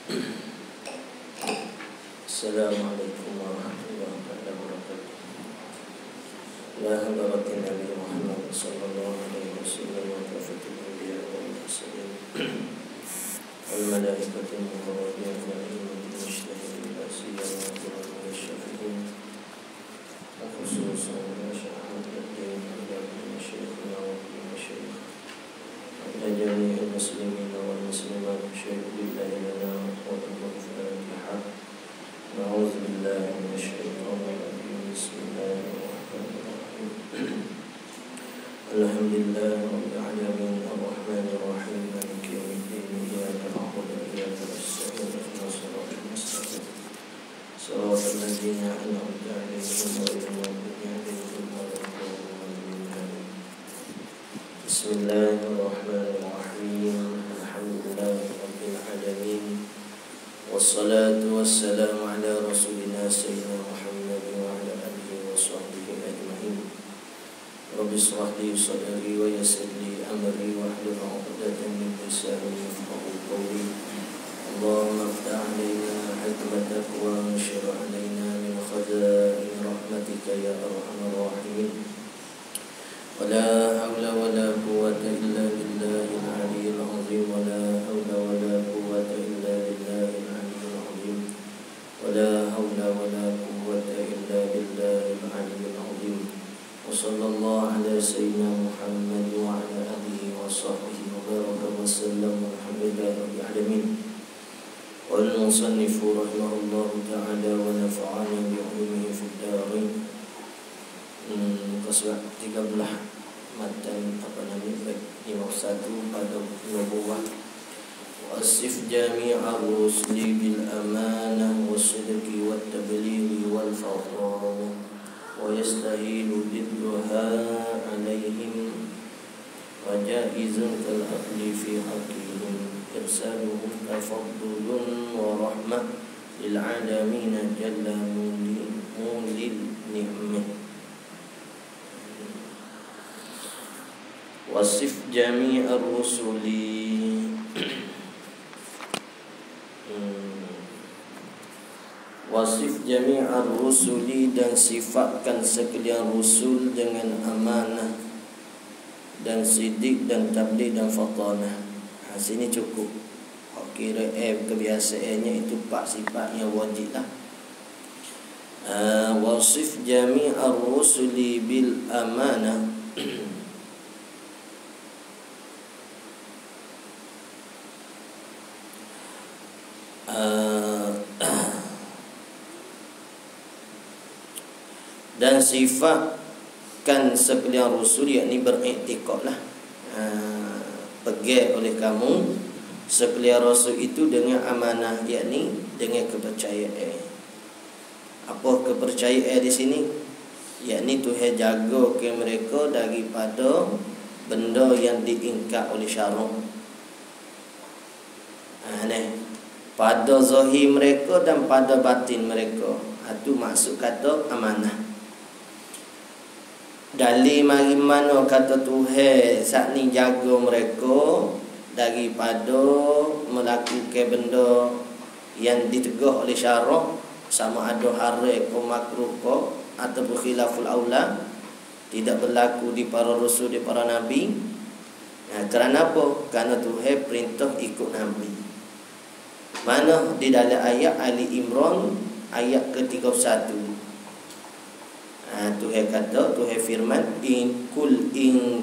Assalamualaikum warahmatullahi wabarakatuh. La hadarat Nabi Muhammad sallallahu alaihi wasallam wa kafatul anbiya wal mursalin wal malaikatu mukarramin wal imamin mushtahidin la siyama wa syafi'in wa khususan wa syahadatin ala masyayikhina wa masyaikh ala jami'il muslimin wal muslimat syahid billahi lana wa lakum al-fatihah. A'udzu billahi minasyaitonir rajim. Bismillahirrahmanirrahim. Alhamdulillahirabbil alamin arrahmanir rahim maliki yaumiddin iyyaka na'budu wa iyyaka nasta'in ihdinas siratal mustaqim siratal ladzina an'amta 'alaihim ghairil maghdubi 'alaihim waladdallin. Bismillahirrahmanirrahim. Alhamdulillahirabbil alamin. Wassalatu wassalamu ala rasulina sayyidina Muhammad wa ala alihi wa sahbihi ajma'in. Rabbi shrah li sadri wa yassir li amri wa hlul 'uqdatam min lisani yafqahu qawli. Allahumma iftah 'alaina hikmatak wa anshur 'alaina min khaza'in rahmatika ya arhamar rahimin. Wa la hawla wa la quwwata illa billahil 'aliyyil 'azim. Wa la hawla wa la quwwata illa billahil ولا حول ولا قوة إلا بالله العلي العظيم. وصلى الله على سيدنا محمد وعلى آله وصحبه وبارك وسلم والحمد لله رب العالمين. والمصنف رحمه الله تعالى ونفعنا بعلومه في الدارين. Kesurat 13 matan baik 51 pada nubuwah. Wasif jami'ar rusli bil amanah was-sidqi wat-tablighi wal-fadl wa yastahilu bidduha 'alaihim wa jaizun kal-aqli fi haqqihim irsaluhum tafaddulun wa rahmah lil 'alamin jalla mulil ni'mah. Wasif jami'ar rusuli Wasif jami'ar rusuli, dan sifatkan sekalian rusul dengan amanah dan sidik dan tabligh dan fatanah. Sini cukup. Kira kebiasaannya itu 4 sifat yang wajib lah. Wasif jami'ar rusuli bil amanah. Dan sifatkan sekalian rasul, yakni beriktikad lah, pegang oleh kamu sekalian rasul itu dengan amanah, yakni dengan kepercayaan. Apa kepercayaan di sini? Yakni Tuhan jaga ke mereka daripada benda yang diingkar oleh syarak. Pada zahir mereka dan pada batin mereka. Itu maksud kata amanah. Dari mana kata Tuhan saat ni jaga mereka daripada melakukan benda yang ditegah oleh syarak, sama ada haram ke makruh ke ataupun khilaful aula, tidak berlaku di para rasul, di para nabi. Kerana apa? Kerana Tuhan perintah ikut nabi. Mana di dalam ayat Ali Imran ayat ke-31. Tuhan kata, Tuhan firman, in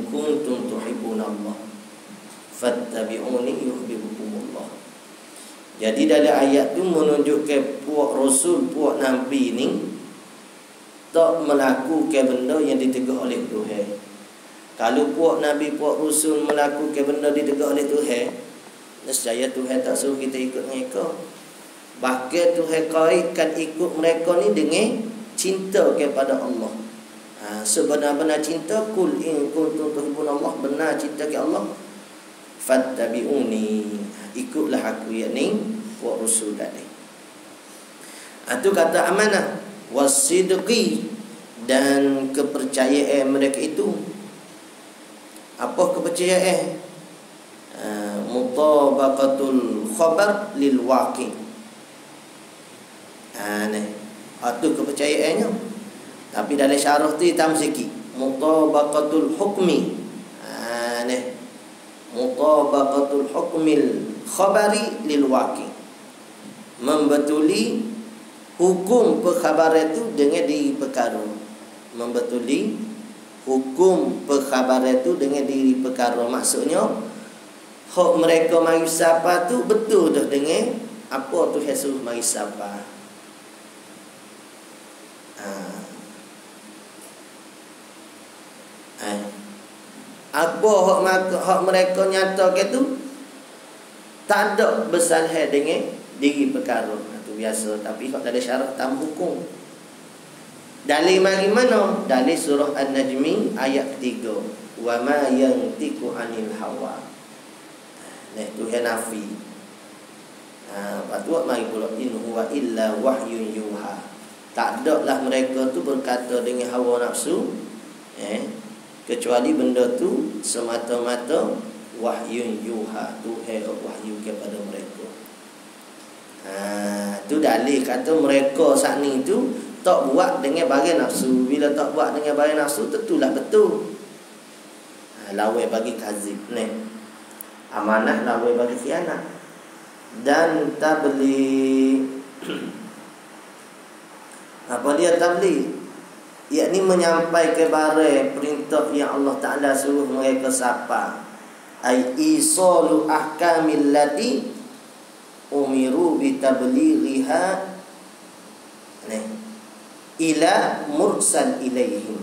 kuntum tuhibbunallah fattabi'uni yuhibbukumullah. Jadi dalam ayat tu menunjukkan puak rasul, puak nabi ni tak melakukan benda yang ditegah oleh Tuhan. Kalau puak nabi, puak rasul melakukan benda ditegah oleh Tuhan, nescaya Tuhan tak suruh kita ikut mereka. Bahkan Tuhan kaitkan ikut mereka ni dengan cinta kepada Allah. Sebenar-benar cinta, kul in kuntum tuhibbunallah, benar cinta ke Allah, fattabi'uni, ikutlah aku, yakni wa rusul tadi. Itu kata amanah. Wasidqi, dan kepercayaan mereka itu. Apa kepercayaan? mutabaqatul khabar lil waqi'. Ni itu kepercayaannya. Tapi dalam syarah tu hitam sikit, mutabaqatul hukmi. Ni mutabaqatul hukmil khabari lil waqi', membetuli hukum perkhabar itu dengan diri perkara. Membetuli hukum perkhabar itu dengan diri perkara. Maksudnya hak mereka mari sapa tu betul dah dengan apa tu Yesus mari sapa. Apa hak mereka nyatakan tu tak ada bersalah dengan diri perkara. Itu biasa. Tapi hak ada syarat tam hukum. Dalil mari mana? Dalil surah An-Najmi ayat 3. Wa ma yantiqu 'anil hawa. Tu nafi. Patut mari pula in huwa illa wahyun yuha. Tak ada lah mereka tu berkata dengan hawa nafsu, kecuali benda tu semata-mata wahyun yuha, Tuhan wahyu kepada mereka. Tu dalil kata mereka saat ni tu tak buat dengan bagai nafsu. Bila tak buat dengan bagai nafsu, tentulah betul. Lawan bagi kazib ni, amanah lawan bagi khianat. Dan tabligh apa dia tabligh? Yakni menyampaikan barang perintah yang Allah Ta'ala suruh mereka sapa. Ai isalu ahkamil lati umiru bitablighiha ila mursal ilaihim.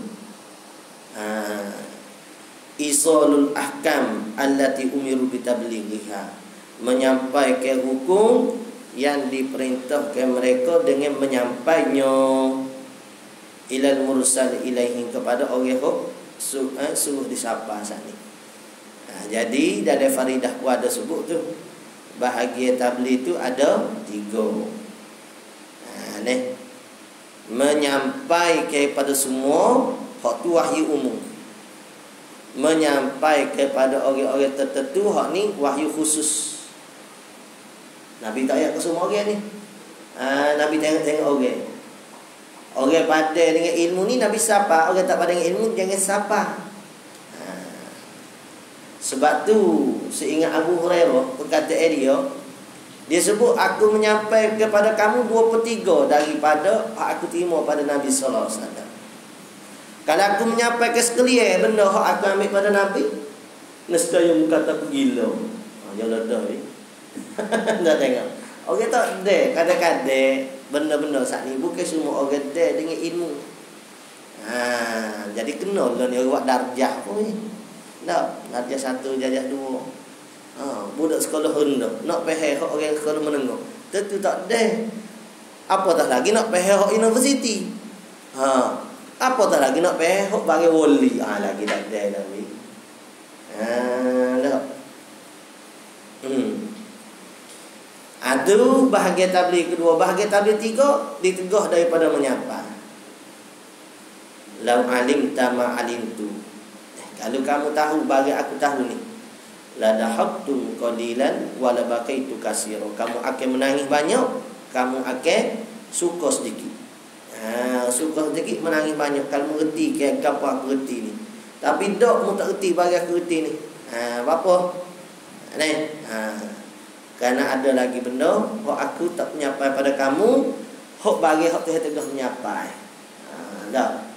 Isalul ahkam allati umiru bitablighiha, menyampaikan hukum yang diperintahkan mereka dengan menyampainya ilal mursal ilaihim, kepada orang yang suruh disapa saat ni. Jadi dalam faridah ku ada sebut tu, bahagian tabligh tu ada 3. Menyampaikan kepada semua, hak tu wahyu umum. Menyampaikan kepada orang-orang tertentu, hak ni wahyu khusus. Nabi tak ayat ke semua orang ni. Nabi tengok orang. Orang pandai dengan ilmu ni Nabi sapa, orang tak pandai dengan ilmu jangan sapa. Sebab tu seingat Abu Hurairah perkataan dia sebut, aku menyampaikan kepada kamu 2/3 daripada aku terima pada Nabi sallallahu alaihi wasallam. Kalau aku menyampaikan sekalian benda hak aku ambil pada Nabi, nescaya muka aku gila. Jangan dah ni. Dah tengok. Orang tak ada kadang-kadang benda-benda saat ni bukan semua orang ada dengan ilmu. Jadi kena lah ni buat darjah pun ni. Tak, darjah 1, darjah 2. Budak sekolah rendah nak faham hak orang sekolah menengah, tentu tak ada. Apatah lagi nak faham hak universiti. Apatah lagi nak faham hak bagi wali. Lagi tak ada lagi. Tak. Itu bahagian tabligh kedua. Bahagian tabligh 3 ditegah daripada menyapa. Lau alim tama alimtu. Kalau kamu tahu bagi aku tahu ni, la dahabtum qalilan wa la baqaitu katsira. Kamu akan menangis banyak, kamu akan suka sedikit. Suka sedikit, menangis banyak. Kalau mengerti ke apa aku reti ni. Tapi dok mu tak reti bagi aku reti ni. Apa? Ni. Kerana ada lagi benda hak aku tak menyampai pada kamu, hak bagi hak Tuhan tegah menyampai. Dah.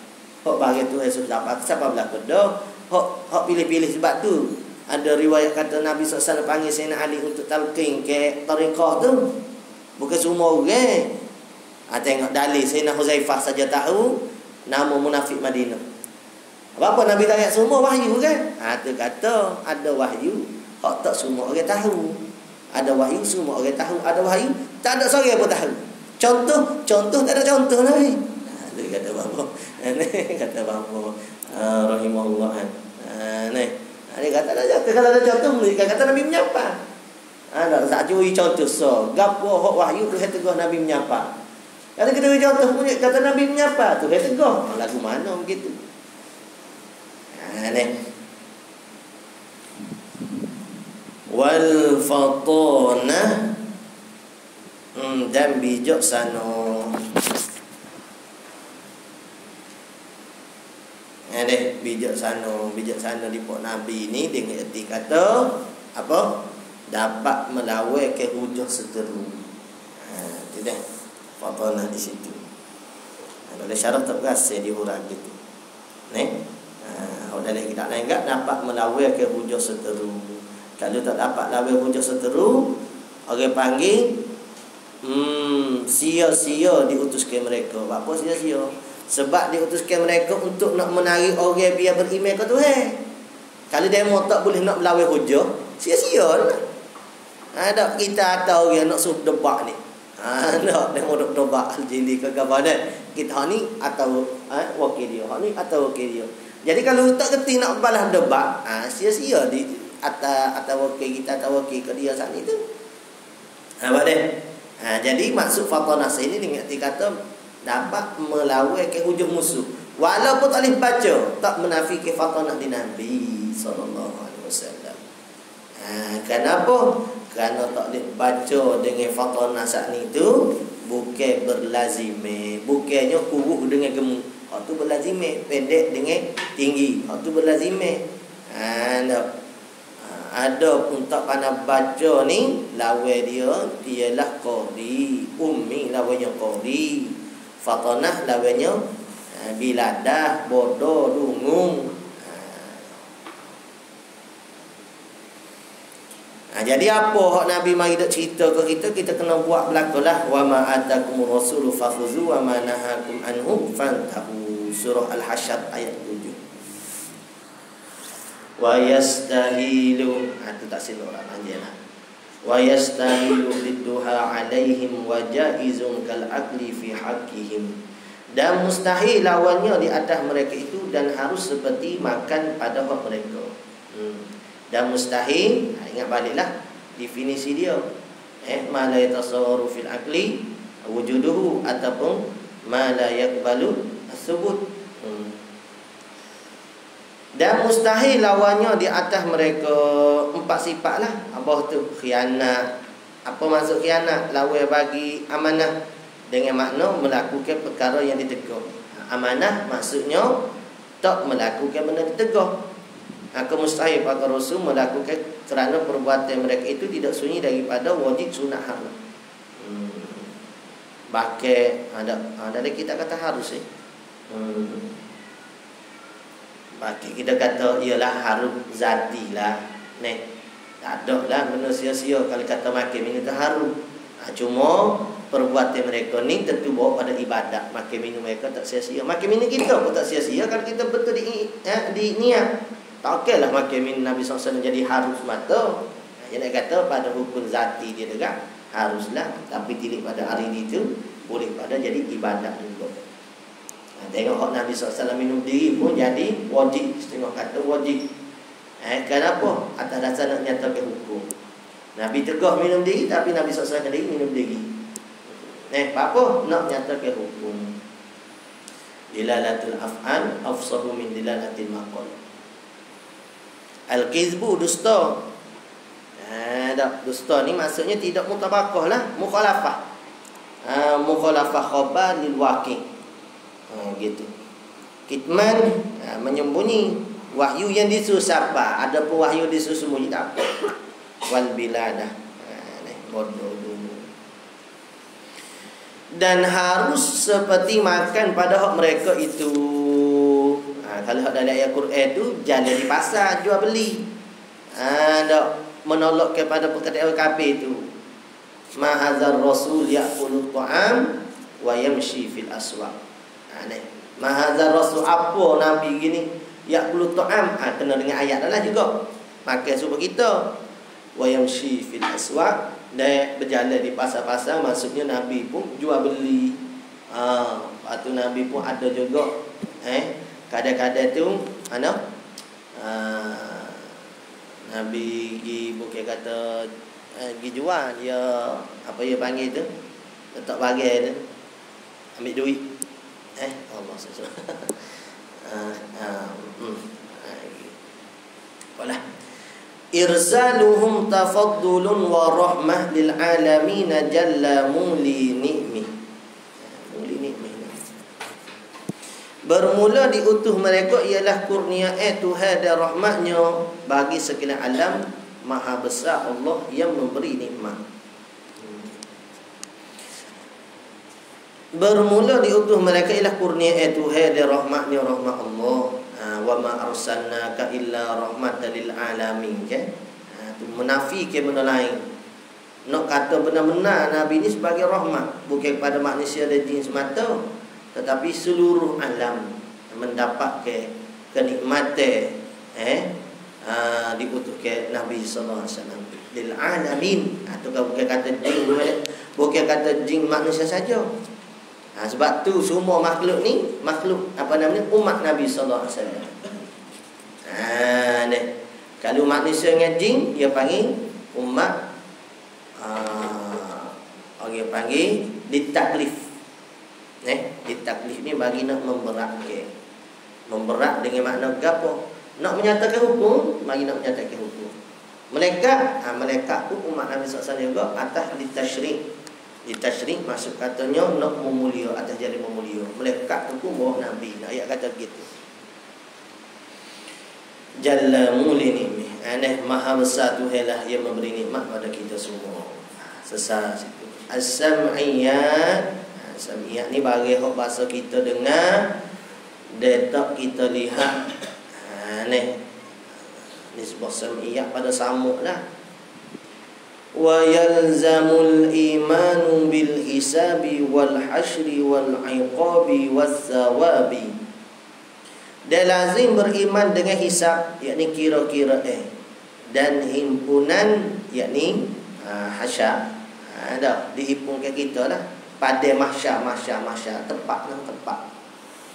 Hak bagi Tuhan siapa berlaku dah. Hak pilih-pilih. Sebab tu ada riwayat kata Nabi SAW panggil Sayyidina Ali untuk talqin ke tariqah tu. Bukan semua orang. Tengok dalil Sayyidina Huzaifah saja tahu nama munafik Madinah. Apa Nabi tak ayat semua wahyu kan? Tu kata ada wahyu hak tak semua orang tahu. Ada wahyu semua orang tahu. Ada wahyu tak ada seorang pun tahu. Contoh tak ada contoh lagi. Dia kata bapa. Kata bapa rahimahullah. Dia kata kalau ada contoh dia kata Nabi menyapa. Tak usah curi contoh gapo hak wahyu tu tegur Nabi menyapa. Kalau kita contoh punya kata Nabi menyapa tu tegur. Lagu mana begitu? wal fatanah dan bijaksana. Bijaksana di pok Nabi ni dengan erti kata apa? Dapat melawai ke hujah seteru. Itu dah fatanah di situ. Kalau syarat tak berhasil dihurang gitu. Kalau dalam kita lain tak dapat melawai ke hujah seteru. Kalau tak dapat lawai hujah seteru, orang panggil sia-sia diutus ke mereka. Apa sia-sia? Sebab diutuskan mereka untuk nak menarik orang biar beriman ke Tuhan. Kalau demo tak boleh nak melawai hujah, sia-sia lah. Ada kita tahu yang nak suruh debat ni. Nak demo debat al-jili ke gabanan. Kita ni atau wakil dia, ni atau wakil dia. Jadi kalau tak kerti nak balas debat, sia-sia di atas wakil kita atau wakil ke dia saat itu. Nampak dia? Jadi maksud fatanah ini dengan kata dapat melawai ke hujung musuh. Walaupun tak boleh baca, tak menafikan fatanah di Nabi SAW. Kenapa? Kerana tak boleh baca dengan fatanah saat itu, bukan berlazimah, bukannya kuruh dengan gemuk. Hak tu berlazimah, pendek dengan tinggi. Hak tu berlazimah. Ada untuk pandai baca ni, lawai dia ialah qari, ummi lawainya qari, fatanah lawainya biladah, bodoh, dungung. Jadi apa hak Nabi mari dak cerita ke kita kena buat belakalah. Wa ma atakumur rasulu fakhuzu wa ma nahakum anhu fantahu. Surah Al-Hasyr ayat 7. Wa yastahilu, itu tak silap orang panjanglah. Wa yastahilu bidduha alaihim wa jaizun kal akli fi haqqihim. Dan mustahil lawannya di atas mereka itu dan harus seperti makan pada hak mereka. Dan mustahil, ingat baliklah definisi dia. Ma la yatasawwaru fil aqli wujuduhu ataupun ma la yaqbalu as-subut. Dan mustahil lawannya di atas mereka 4 sifat lah. Apa tu? Khianat. Apa maksud khianat? Lawai bagi amanah dengan makna melakukan perkara yang ditegur. Amanah maksudnya tak melakukan benda ditegur. Mustahil para Rasul melakukan kerana perbuatan mereka itu tidak sunyi daripada wajib sunat haram. Bahkan ada kita kata harus Bahkan kita kata ialah harus zati lah. Tak ada lah benda sia-sia kalau kata makan minum tu harum. Cuma perbuatan mereka ni tentu bawa pada ibadat. Makan minum mereka tak sia-sia. Makan minum kita pun tak sia-sia kalau kita betul di niat. Tak okey lah makan minum Nabi SAW jadi harus mata. Yang nak kata pada hukum zati dia juga haruslah. Tapi tidak pada hari itu boleh pada jadi ibadat juga. Tengok hak Nabi SAW minum diri pun jadi wajib. Setengah kata wajib. Kenapa? Atas dasar nak nyatakan hukum. Nabi tegah minum diri tapi Nabi SAW sendiri minum diri. Apa? Nak nyatakan hukum. Dilalatul af'al afsahu min dilalatil maqal. Al-kizbu dusta. Dusta ni maksudnya tidak mutabaqah lah, mukhalafah. Mukhalafah khabar lil waqi'. Gitu. Kitman menyembunyi wahyu yang disuruh siapa? Ada pun wahyu disuruh sembunyi tak apa. Wal biladah. Bodoh dulu. Dan harus seperti makan pada hak mereka itu. Kalau ada ayat Quran tu jalan di pasar jual beli. Ada menolak kepada perkataan kafir itu. Mahazar rasul ya'kulu ta'am wa yamshi fil aswaq. Mahazar rasul apa nabi gini ya'kulu ta'am, kena dengan ayat dah juga. Makan supaya kita wa yamshi fil aswaq, dan berjalan di pasar-pasar, maksudnya nabi pun jual beli. Lepas tu nabi pun ada juga kadang-kadang tu Nabi pergi bukan kata pergi jual dia apa dia panggil tu, letak bagai tu, ambil duit. Allah sesuatu. Apalah. irsaluhum tafaddulun wa rahmah lil alamin jalla muli ni'mi. Muli ni'mi. Bermula diutuh mereka ialah kurnia Tuhan dan rahmatnya bagi sekalian alam. Maha besar Allah yang memberi nikmat. Bermula diutuh mereka ialah kurnia Tuhan dan rahmatnya rahmat Allah. Wa ma arsalnaka illa rahmatan lil alamin, kan? Tu menafikan benda lain. Nak kata benar-benar Nabi ni sebagai rahmat, bukan kepada manusia dan jin semata, tetapi seluruh alam mendapat kenikmatan diutus ke Nabi sallallahu alaihi wasallam lil alamin. Atau bukan kata jin, bukan kata jin manusia saja. Sebab tu semua makhluk ni makhluk umat Nabi sallallahu alaihi wasallam. Kalau manusia dengan jin dia panggil umat, orang panggil ditaklif. Ditaklif ni bagi nak memberatkan. Memberat dengan makna gapo? Nak menyatakan hukum, bagi nak menyatakan hukum. Malaikat pun umat Nabi SAW juga atas ditasyrik. Ditasyrik maksud katanya nak memulia, atas jadi memulia. Malaikat tu pun bawah Nabi. Ayat kata begitu. Jalla muli ni'mi. Maha besar Tuhan lah yang memberi nikmat pada kita semua. Sesat situ. As-sam'iyat. Sam'iyat ni bagi bahasa kita dengar, detak kita lihat. Nisbah sam'iyat pada samuk lah. Wa yalzamul imanu bil hisabi wal hashri wal iqabi was thawabi. Dan lazim beriman dengan hisab, yakni kira-kira dan himpunan, yakni hasyar. Dah dihimpunkan kita lah pada mahsyar tempat.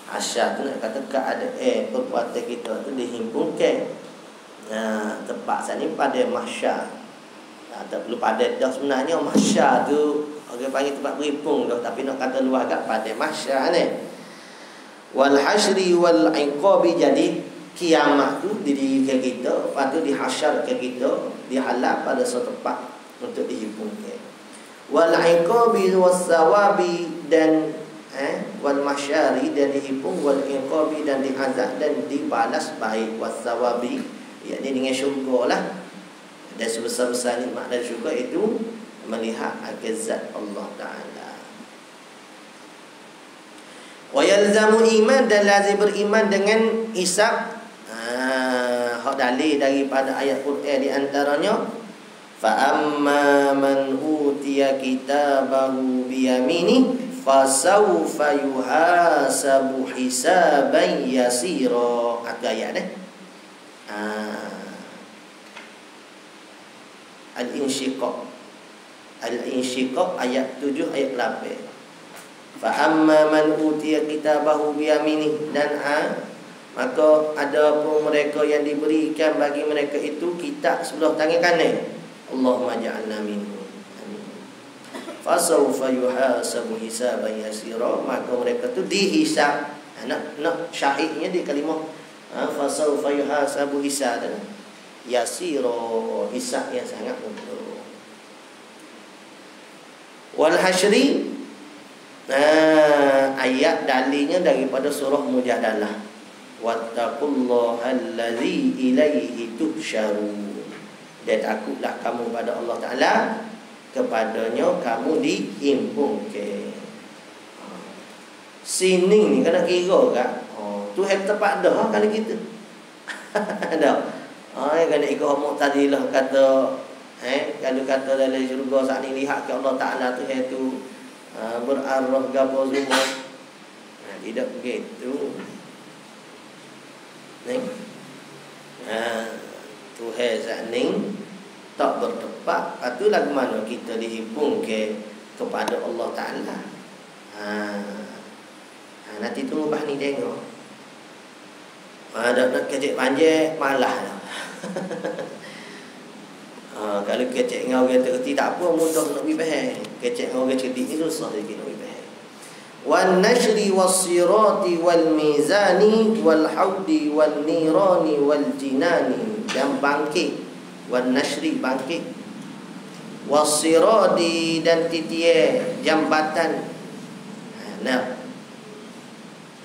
Hasyar tu nak kata keadaan perbuatan kita tu dihimpunkan tempat sana ni pada mahsyar. Tak perlu pada dah sebenarnya mahsyar tu orang panggil tempat berhimpun dah, tapi nak kata luar agak pada mahsyar ni. Wal hasyri wal iqabi, jadi kiamat tu didirikan kita, lepas tu dihasyarkan kita, dihalal pada suatu tempat untuk dihimpunkan. Wal iqabi was thawabi, dan wal masyari, dan dihimpun, wal iqabi, dan diazab dan dibalas baik, was thawabi, yakni dengan syurga lah. Dan sebesar-besar nikmat dan syurga itu melihat zat Allah Ta'ala. Wa yalzamu iman, dan lazim beriman dengan hisab. Hak dalil daripada ayat Quran di antaranya, fa amma man utiya kitabahu bi yamini fasawfa yuhasabu hisaban yasira. Ada ayat Al-Insyiqaq. Al-Insyiqaq ayat 7 ayat 8. Fa amma man utiya kitabahu bi yamini, dan maka ada pun mereka yang diberikan bagi mereka itu kitab sebelah tangan kanan. Allahumma ja'alna minhum. Amin. Fa sawfa yuhasabu hisaban yasira, maka mereka tu dihisab. Nak syahidnya di kalimah fa sawfa yuhasabu hisaban yasira, hisab yang sangat mudah. Wal hasyri, ayat dalilnya daripada surah Mujadalah. Wattaqullaha allazi ilaihi tuhsyarun, dan takutlah kamu pada Allah Ta'ala, kepadanya kamu dihimpunkan. Sini ni kena kira kan. Tuhan tepat dah kalau kita. Dah. Kena ikut Mu'tazilah kata kalau kata dalam syurga saat ni lihat ke Allah Ta'ala Tuhan tu berarah gapo semua. Tidak begitu. Tuhan saat ni tak bertepat. Itu lagu mana kita dihimpun kepada Allah Ta'ala. Nanti tunggu bah ni tengok. Nak kecek panjang malah lah. Kalau kecek dengan orang terkerti tak apa, mudah nak pergi faham. Kecek dengan orang cerdik ni susah sikit nak pergi faham. Wan nashri was sirati wal mizani wal haudi wal nirani wal jinani, dan bangkit wan nashri bangkit, wasiradi dan titie jambatan. Nah,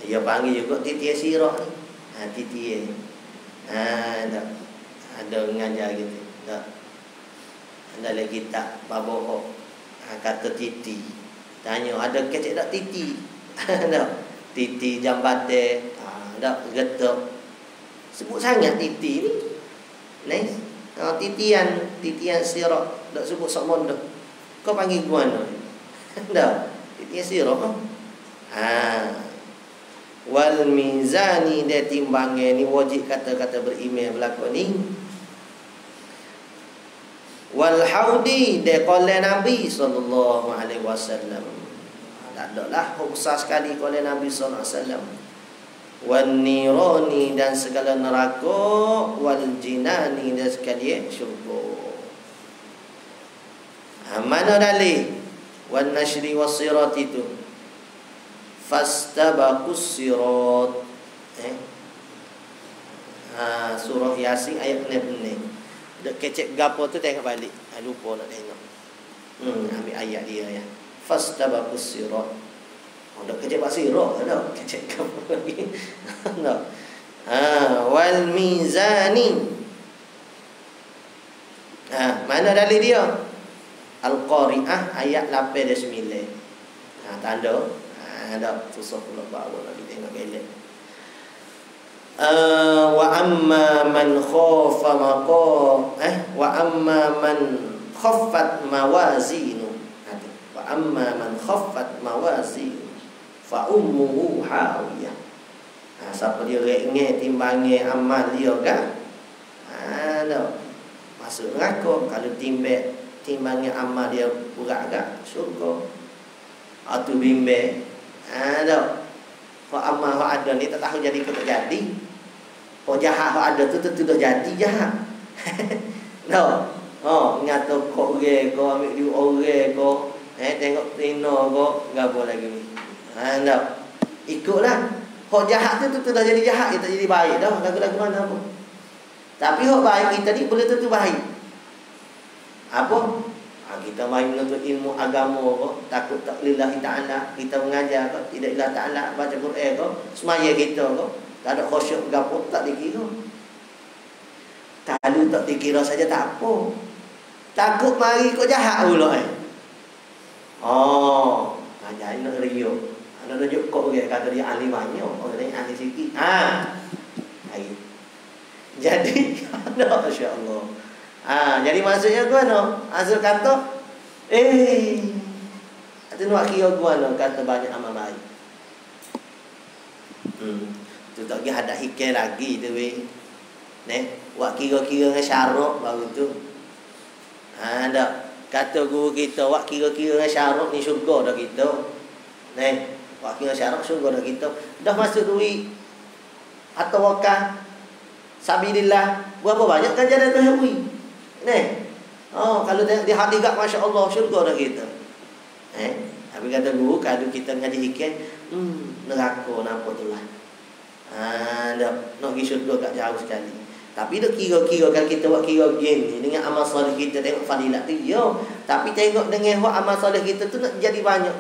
dia panggil juga titie sirah ni. Titie. Ada mengajar gitu. Tak. Ada lagi tak babok kata titi. Tanya ada kecek tak titi? Tak. Titi jambatan. Tak getok. Sebut sangat titi ni. Nice. Titian sirah. Tak sebut sok mondok. Kau panggil gua mana? Tak. Titian sirah. Wal mizani dia timbangnya ni wajib kata-kata berimeh berlaku ni. Wal haudi dia qala Nabi sallallahu alaihi wasallam. Tak adalah khusus sekali qala Nabi sallallahu alaihi wasallam. Wan nirani dan segala neraka, wal jinani dan sekalian syurga. Mana dalil wan nashri wasirat itu? Fastabaqus sirat. Surah Yasin ayat 6. Dek kecek gapo tu tengok balik. Lupa nak tengok. Ambil ayat dia ya. Fastabaqus sirat. Dek kecek basirah ada kecek gapo lagi. Tak. Wal mizani. Mana dalil dia? Al-Qari'ah ayat 8 dan 9. Tanda. Ada susah pula bawa lagi tengok elok. Wa amma man khafa wa amma man khaffat mawazinu. Wa amma man khaffat mawazinu fa ummuhu hawiyah. Siapa dia rengeh timbangnya amal dia kan? Ada masuk neraka. Kalau timbangnya amal dia berat kan? Syurga. Atau bimbang. Ada. Hak amal hak ada ni tak tahu jadi ke tak jadi. Hak jahat hak ada tu tentu dah jadi jahat. No. Ngata kok orang kau ambil duit orang kau. Tengok tino kau gapo lagi ni. Ada. Ikutlah. Hak jahat tu tentu dah jadi jahat, kita jadi baik dah. Lagu-lagu mana pun. Tapi hak baik kita ni boleh tentu baik. Apa? Kita main menuntut ilmu agama ko, takut tak lillahi ta'ala, kita mengajar ko, tidak lillahi ta'ala, baca Quran ko, semaya kita ko, tak ada khusyuk gapo tak dikira. Kalau tak dikira saja tak apa. Takut mari kau jahat pula ngajar nak riuk. Ada tunjuk kok dia kata dia ahli banyak, orang lain ahli sikit. Jadi masya-Allah. Jadi maksudnya gua asal kata ada nak kira gua kata banyak amal baik. Tu tak pergi hadap hikir lagi tu weh. Buat kira-kira dengan syarat baru tu. Ada kata guru kita buat kira-kira dengan syarat ni syurga dah kita. Buat kira syarat syurga dah kita. Dah masuk duit atau wakaf sabilillah berapa banyak ganjaran tu habis. Kalau di hati gak masya-Allah syurga dah kita. Habis kata guru kalau kita ngaji hikam neraka nampak tu lah. Nak pergi syurga kat jauh sekali. Tapi dah kira-kira kan kita buat kira game ni dengan amal soleh kita tengok fadilat tu tapi tengok dengan buat amal soleh kita tu nak jadi banyak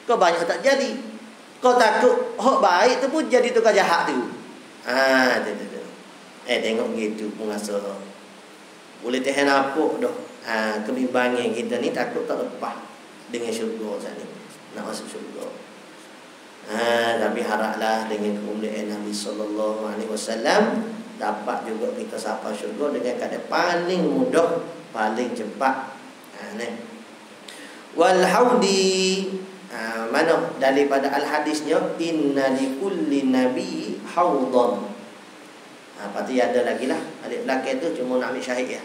kau banyak tak jadi. Kau takut hak baik tu pun jadi tukar jahat tu. Tengok gitu pengasal. Boleh tahan apa dah. Kebimbangan kita ni takut tak lepas dengan syurga saat ni. Nak masuk syurga. Tapi haraplah dengan kemuliaan Nabi sallallahu alaihi wasallam dapat juga kita sampai syurga dengan keadaan paling mudah, paling cepat. Wal haudi mana daripada al hadisnya inna likulli nabi haudan. Pasti ada lagi lah. Adik belakang tu cuma nak ambil syahid ya.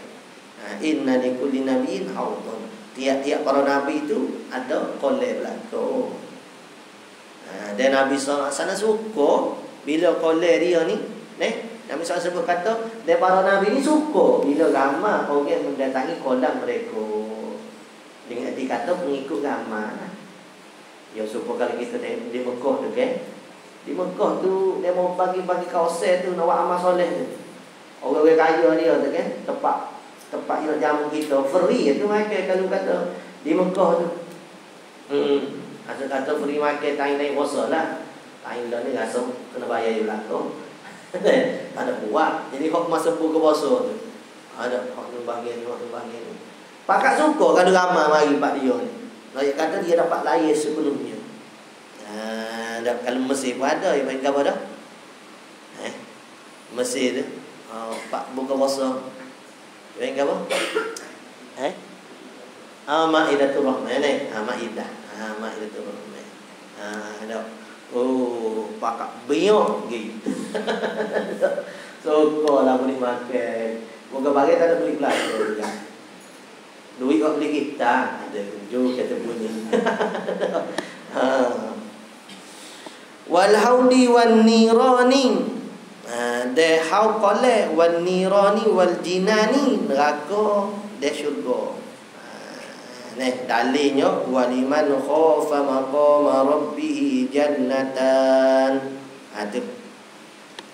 Inna likulli nabiyyin haudan. Tiap-tiap para nabi itu ada qoleh belakang. Dan Nabi SAW suka bila qoleh dia ni, Nabi SAW sebut kata, dan para nabi ni suka bila ramai orang mendatangi kolam mereka. Dengan arti kata pengikut ramai. Ya suka kalau kita di Mekah tu kan. Di Mekah tu dia mau bagi-bagi kawasan tu nak buat amal soleh tu. Orang-orang kaya dia tu kan, tempat tempat yang jamu kita free tu makan kalau kata di Mekah tu. Asal kata free makan lain puasa lah. Lain ni rasa kena bayar juga tu. Ada buat. Jadi hok masa buka puasa tu. Ada hok tu bahagian ni. Pakak suka kalau ramai mari pak dia ni. Dia kata dia dapat layar sebelumnya. Kalau Mesir pun ada, yang main apa dah? Mesir tu. Pak buka puasa. Main apa? Maidatul Rahman ni. Maidah. Maidatul Rahman. Ada. Oh, pakak biok gitu. Suka lah boleh makan. Moga bagi tak ada beli belanja. Duit kau beli kita ada kunjung kata bunyi. Wal haudi wan nirani. De hau qala wan nirani wal jinani neraka de syurga. Nah dalilnya waliman khafa maqama rabbih jannatan. Ada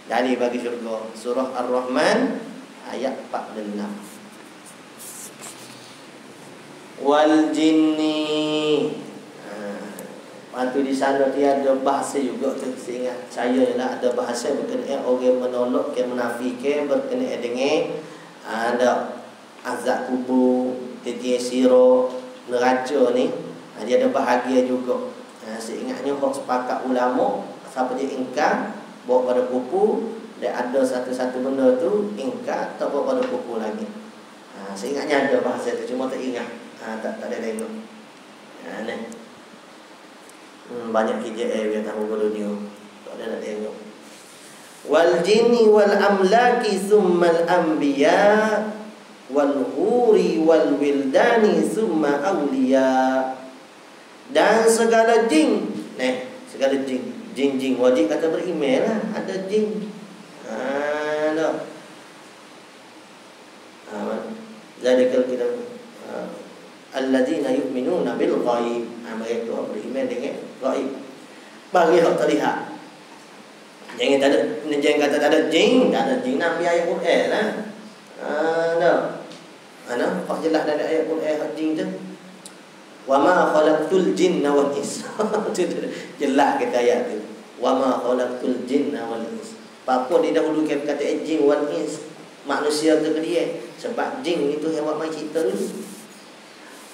dalil bagi syurga. Surah Ar-Rahman ayat 46. Wal jinni. Waktu di sana dia ada bahasa juga tu. Seingat saya lah ada bahasa berkenaan orang menolak ke menafikan berkenaan dengan ada azab kubur, titik siro, neraca ni. Dia ada bahagia juga. Seingatnya hok sepakat ulama siapa dia ingkar bawa pada kubur dan ada satu-satu benda tu ingkar tak bawa pada kubur lagi. Seingatnya ada bahasa tu cuma tak ingat. Tak ada tengok. Ni. Banyak KJL yang tahu dunia. Tak ada nak tengok. Wal jinni wal amlaki thumma al anbiya wal huri wal wildani thumma awliya. Dan segala jin. Segala jin. Jin-jin wajib kata beriman lah. Ada jin. Ada. Zalikal kita alladzina yu'minuna bil ghaib. Mereka beriman dengan ghaib. Bagi hak terlihat. Jangan kata tak ada jin, Nabi ayat Quran lah. Hak jelas dalam ayat Quran hak jin tu. Wa ma khalaqtul jinna wal ins. Jelas kata ayat tu. Wa ma khalaqtul jinna wal ins. Apa didahulukan kata jin wal ins? Manusia tu dia. Sebab jin itu hewan mai cipta dulu.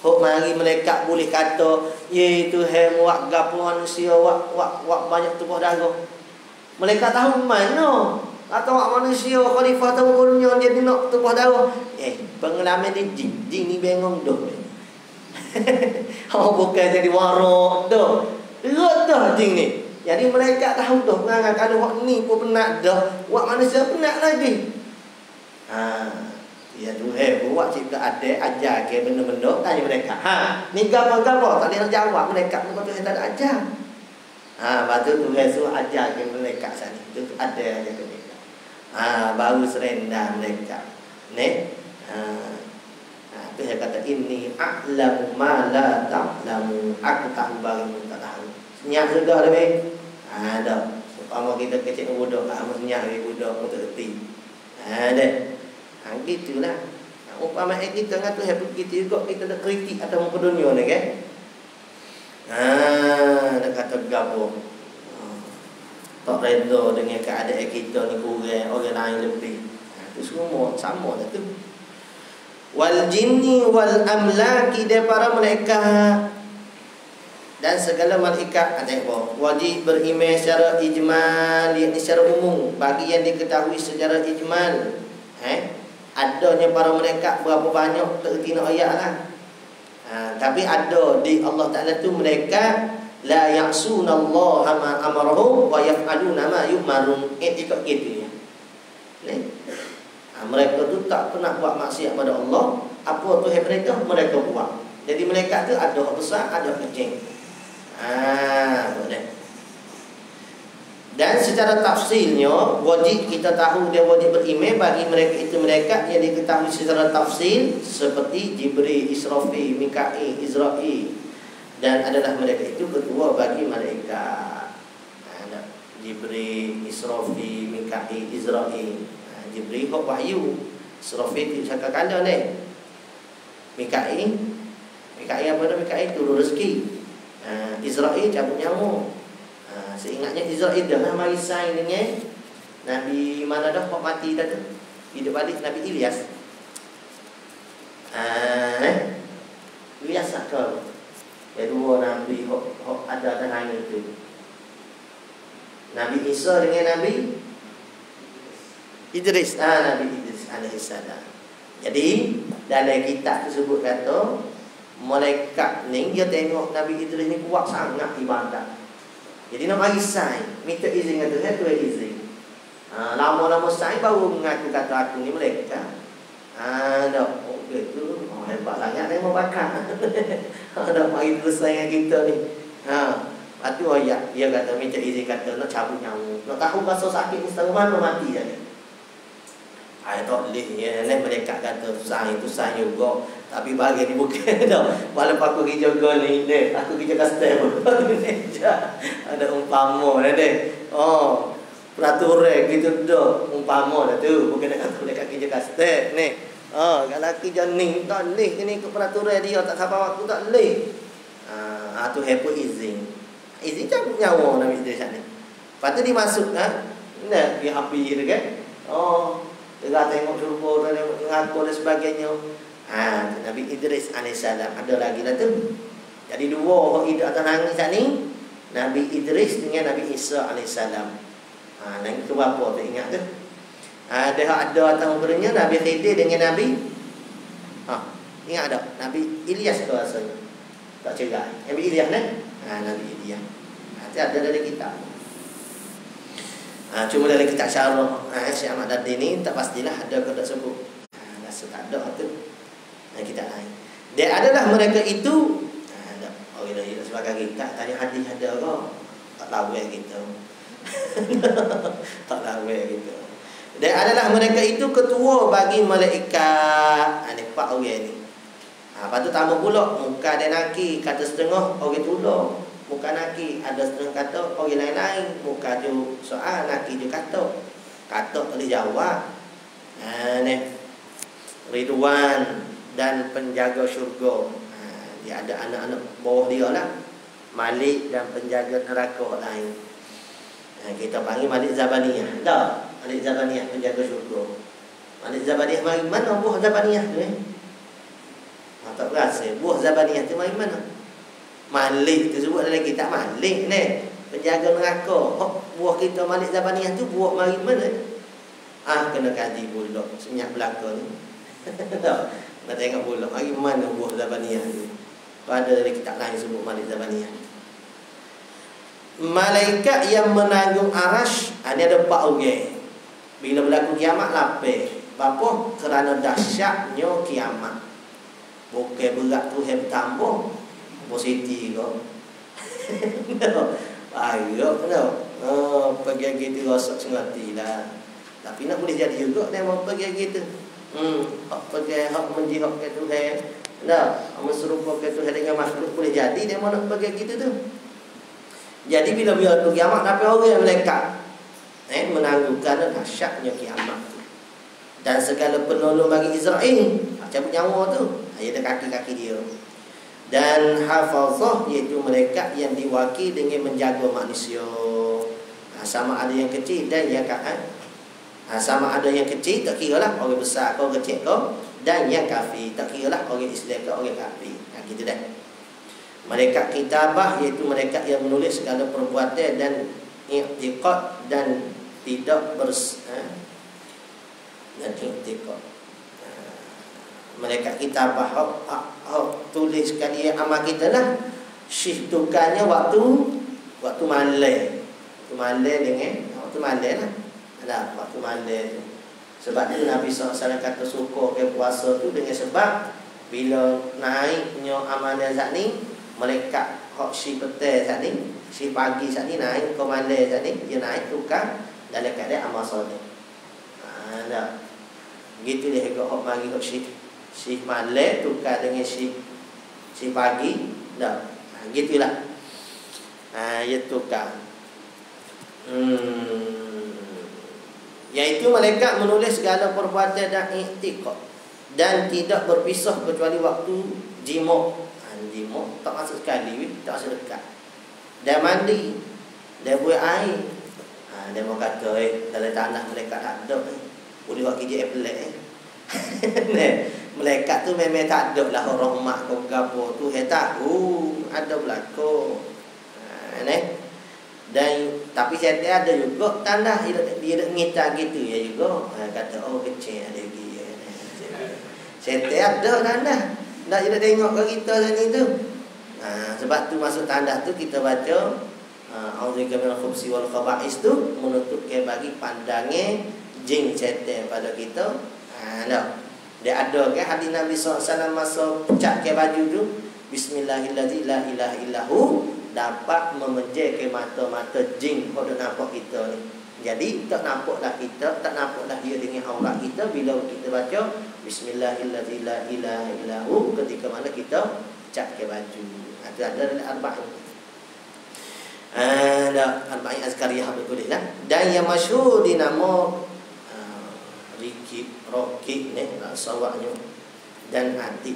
Hok mari malaikat boleh kata, "Ye itu hewan gapo manusia wak banyak tubuh darah." Malaikat tahu mana? Atau wak manusia khalifah tahu gurunya dia nak tubuh darah. Pengalaman dia jin ni bengong dah. Bukan jadi warak dah. Terus dah jin ni. Jadi malaikat tahu dah perangai kalau wak ni pun penat dah, wak manusia penat lagi. Ya Tuhan buat cipta ada ajar ke benda-benda tanya mereka. Ni gapo-gapo tak ada nak jawab mereka pun Tuhan tak ada ajar. Batu Tuhan suruh ajar ke mereka sana. Itu ada aja ke mereka. Baru serendam mereka. Ni. Tuhan kata ini a'lamu ma la ta'lamu. Aku tahu bagimu tak tahu. Senyap sudah lebih. Ada. Umpama kita kecil budak, senyap budak untuk erti. Ada. Gitulah. Umpama kita dengan Tuhan begitu juga kita nak kritik atas muka dunia ni kan. Nak kata gapo. Tak reda dengan keadaan kita ni kurang, orang lain lebih. Itu semua sama dah tu. Wal jinni wal amlaki daripada malaikat dan segala malaikat ada apa? Wajib beriman secara ijmal, yakni secara umum bagi yang diketahui secara ijmal. Adanya para malaikat berapa banyak terkena ayat lah. Tapi ada di Allah Ta'ala tu mereka la ya'sunallaha ma amarahum wa yaf'aluna ma yu'marun. Ikut gitu ya. Mereka tu tak pernah buat maksiat pada Allah. Apa tu mereka buat. Jadi malaikat tu ada hak besar, ada hak kecil. Boleh. Dan secara tafsilnya wajib kita tahu dia wajib beriman bagi mereka itu mereka yang diketahui secara tafsil seperti Jibril, Israfil, Mikail, Israil dan adalah mereka itu ketua bagi malaikat. Jibril, Israfil, Mikail, Israil. Jibril hak wahyu, Israfil cakap kanda ni. Mikail apa dah? Mikail turun rezeki. Israel cabut nyamuk. Seingatnya Israel dah mari sign dengan Nabi mana dah hok mati dah tu. Hidup balik Nabi Ilyas. Ilyas sakal. Kedua Nabi hok ada tanah itu. Nabi Isa dengan Nabi Idris. Nabi Idris alaihissalam. Jadi dalam kitab tersebut kata malaikat ni dia tengok Nabi Idris ni kuat sangat ibadat. Jadi nak bagi sign, minta izin kata saya tu izin. Lama-lama sign baru mengaku kata aku ni malaikat. Dah betul. Hebat sangat dia mau bakar. Dah mari terus dengan kita ni. Lepas tu dia kata minta izin kata nak cabut nyamuk. Nak tahu rasa sakit ni setengah mana mati jadi. Tak boleh ya, mereka kata sign itu sign juga. Tapi bagi ni bukan dah. Walaupun aku pergi jaga ni, aku pergi jaga step. Ada umpama deh. Peraturan gitu dah. Umpama dah tu. Bukan nak kata mereka pergi jaga step ni. Kalau kerja ni tak boleh. Ini ke peraturan dia tak sampai waktu tak boleh. Tu hepa izin. Izin cabut nyawa Nabi Idris ni. Lepas tu dia masuk dia api tu kan. Dia tengok surga, tengok mengaku dan sebagainya. Nabi Idris alaihissalam ada lagi lah tu. Jadi dua orang hidup atas langit ni, Nabi Idris dengan Nabi Isa alaihissalam. Yang itu apa tu ingat tu? Dia ada atas umurnya Nabi Khidir dengan Nabi ingat tak? Nabi Ilyas tu rasanya. Tak cerai. Nabi Ilyas ni? Nabi Ilyas. Itu ada dari kitab. Cuma dari kitab syarah Syekh Ahmad Dadi ni tak pastilah ada ke tak sebut. Rasa tak ada tu. Kita lain. Dia adalah mereka itu orang dah hidup sebagai kita. Tadi hadis ada ke? Tak lawa gitu. Tak lawa gitu. Dia adalah mereka itu ketua bagi malaikat. Ni pak orang ni. Lepas tu tambah pula muka dia naki kata setengah orang tolong. Muka naki ada setengah kata orang lain-lain. Muka je soal naki je kata. Kata boleh jawab. Ni Ridwan dan penjaga syurga. Dia ada anak-anak bawah dia lah. Malik dan penjaga neraka lain. Kita panggil Malik Zabaniyah. Dah, Malik Zabaniyah penjaga syurga. Malik Zabaniyah mari mana buah Zabaniyah tu tak berasa. Buah Zabaniyah tu mari mana? Malik tu sebut dalam kitab Malik ni. Penjaga neraka. Buah kita Malik Zabaniyah tu buah mari mana? Kena kaji pula senyap belaka ni. Nak tengok pula mari mana buah Zabaniyah tu. Pada dari kitab lain sebut Malik Zabaniyah. Malaikat yang menanggung arash ini ada 4 orang. Bila berlaku kiamat lapar. Apa? Kerana dahsyatnya kiamat. Bukan berat tu yang tambah positif ke. Ayo pergi gitu rosak sengerti lah. Tapi nak boleh jadi juga dia mau pergi gitu. Hak pergi hak menjihad ke Tuhan. Dah, serupa ke Tuhan dengan makhluk boleh jadi dia mau nak pergi gitu tu. Jadi bila tu kiamat tapi orang yang malaikat menanggungkan dahsyatnya kiamat. Dan segala penolong bagi Israel cabut nyawa tu ada kaki-kaki dia. Dan hafazah iaitu mereka yang diwakili dengan menjaga manusia. Sama ada yang kecil dan yang sama ada yang kecil tak kira lah orang besar ke orang kecil ke. Dan yang kafir tak kira lah orang Islam ke orang kafir. Gitu dah. Malaikat kitabah iaitu malaikat yang menulis segala perbuatan dan i'tiqad dan tidak dan i'tiqad. Malaikat kitabah tulis sekali amal kita lah. Syihtukannya waktu malam. Waktu malam dengan waktu malam lah. Ada waktu malam tu. Sebab tu Nabi SAW kata suka ke puasa tu dengan sebab bila naiknya amalan saat ni malaikat hak si petang saat ni, si pagi saat ni naik ke malam saat ni, dia naik tukar dalam keadaan amal soleh. Dah. Gitu dia hak mari hak si malam tukar dengan si pagi. Dah. Gitulah. Dia tukar. Iaitu malaikat menulis segala perbuatan dan i'tiqad, dan tidak berpisah kecuali waktu jima'. Jima' tak masuk sekali, tak masuk dekat. Dia mandi, dia buat air. Dia mau kata dalam tanah malaikat tak ada. Boleh buat kerja pelak. Malaikat tu memang tak ada lah orang mak kau gapo tu tahu ada berlaku. Dan tapi saya ada juga tanah dia ngita gitu ya juga. Kata kecil ada lagi. Saya ada tanah. Tak dia tengok ke kita sana tu. Sebab tu masuk tanah tu kita baca A'udzubika minal khubsi wal khaba'is tu menutup ke bagi pandangnya jin setan pada kita. Dia ada ke hadis Nabi SAW masa pecah ke baju tu, Bismillahirrahmanirrahim, la ilaha illahu, dapat memejai ke mata-mata jin kalau nampak kita ni. Jadi tak nampaklah kita, tak nampaklah dia dengan aurat kita bila kita baca Bismillahirrahmanirrahim, la ilaha illahu, ketika mana kita pecah ke baju. Itu ada arba'in. Arba'in azkariyah betul lah. Dan yang masyhur di nama Rokib ni sawaknya dan Atik.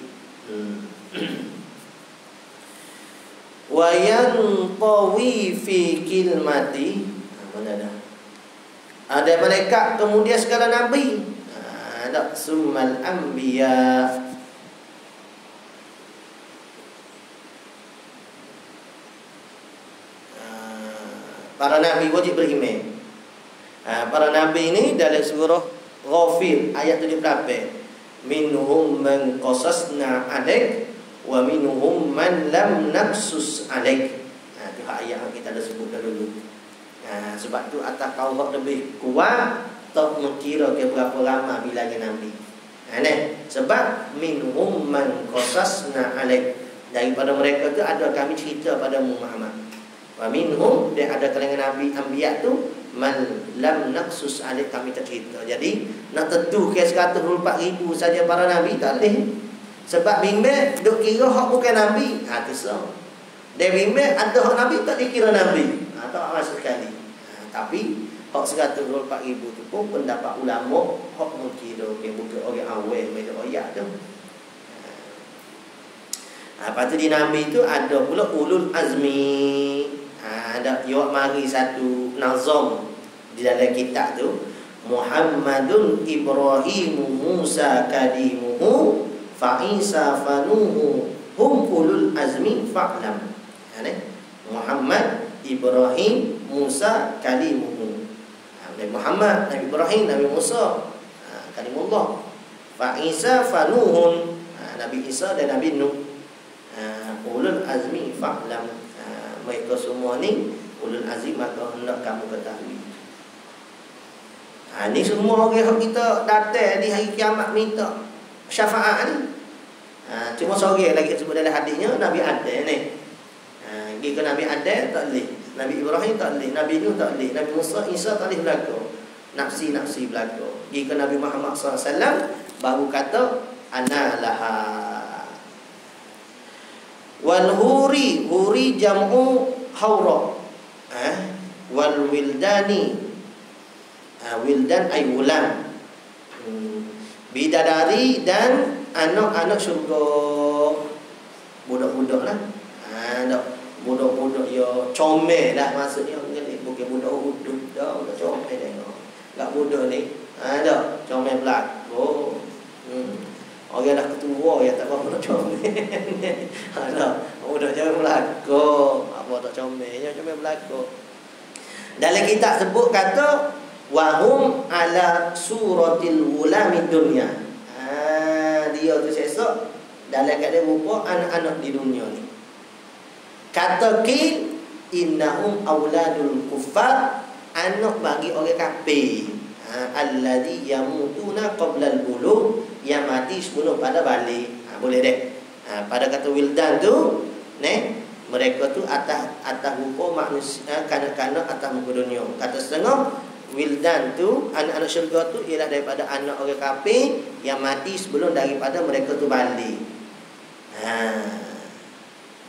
Wa yantawi fi kilmati, mana dah? Ada malaikat kemudian segala nabi. Ada summal anbiya. Para nabi wajib beriman. Para nabi ini dalam surah Ghafir ayat 78. Minhum man qasasna alaik wa minhum man lam naqsus alaik. Itu ayat yang kita dah sebut dulu. Sebab tu atas kau lebih kuat tak mengkira ke berapa lama bilangnya nabi. Sebab minhum man qasasna alaik, daripada mereka tu ada kami cerita pada Muhammad. Wa minhum, dia ada kalangan nabi anbiya tu man lam naqsus alaik, kami tak cerita. Jadi nak tentu ke 124,000 saja para nabi tak boleh. Sebab bimbang duk kira hak bukan nabi. Tu so. Dia bimbang ada hak nabi tak dikira nabi. Tak masuk sekali. Tapi hak 124,000 tu pun pendapat ulama hak mengkira ke bukan orang awal mereka ayat tu. Lepas tu di nabi tu ada pula ulul azmi. Ada dia mari satu nazam di dalam kitab tu, Muhammadun Ibrahim Musa kadimuhu fa Isa fanuhu hum ulul azmi fa'lam. Muhammad Ibrahim Musa kalimuhu. Nabi Muhammad, Nabi Ibrahim, Nabi Musa kalimullah. Fa Isa fanuhun, Nabi Isa dan Nabi Nuh. Ulul azmi fa'lam. Mereka semua ni ulul azmi, maka hendak kamu ketahui. Ni semua orang yang kita datang di hari kiamat minta syafaat ni. Cuma seorang lagi sebut dalam hadisnya Nabi Adam ni. Jika Nabi Adam tak boleh, Nabi Ibrahim tak boleh, Nabi Nuh tak boleh, Nabi Musa, Isa tak boleh berlaku. Nafsi-nafsi berlaku. Jika Nabi Muhammad SAW baru kata ana laha. Wal huri, huri jam'u haura. Wal wildani, wildan ay wulan. Bidadari dan anak-anak syurga. Budak-budak lah. Budak-budak ya comel lah maksudnya. Bukan budak udut dah, budak comel tengok. Gak budak ni ada comel berlaku. Orang dah ketua ya tak apa nak comel. Ada budak comel berlaku. Apa tak comelnya comel berlaku. Dalam kitab sebut kata wahum ala suratil ulamid dunya. Dia tu sesok dalam keadaan rupa anak-anak di dunia ni. Kata ki innahum auladul kuffar, anak bagi orang kafir. Alladhi yamutuna qabla al-bulugh, yang mati sebelum pada balik. Boleh deh. Pada kata wildan tu, mereka tu atas rupa manusia, kanak-kanak atas muka dunia. Kata setengah wildan tu, anak-anak syurga tu ialah daripada anak orang kafir yang mati sebelum daripada mereka tu balik.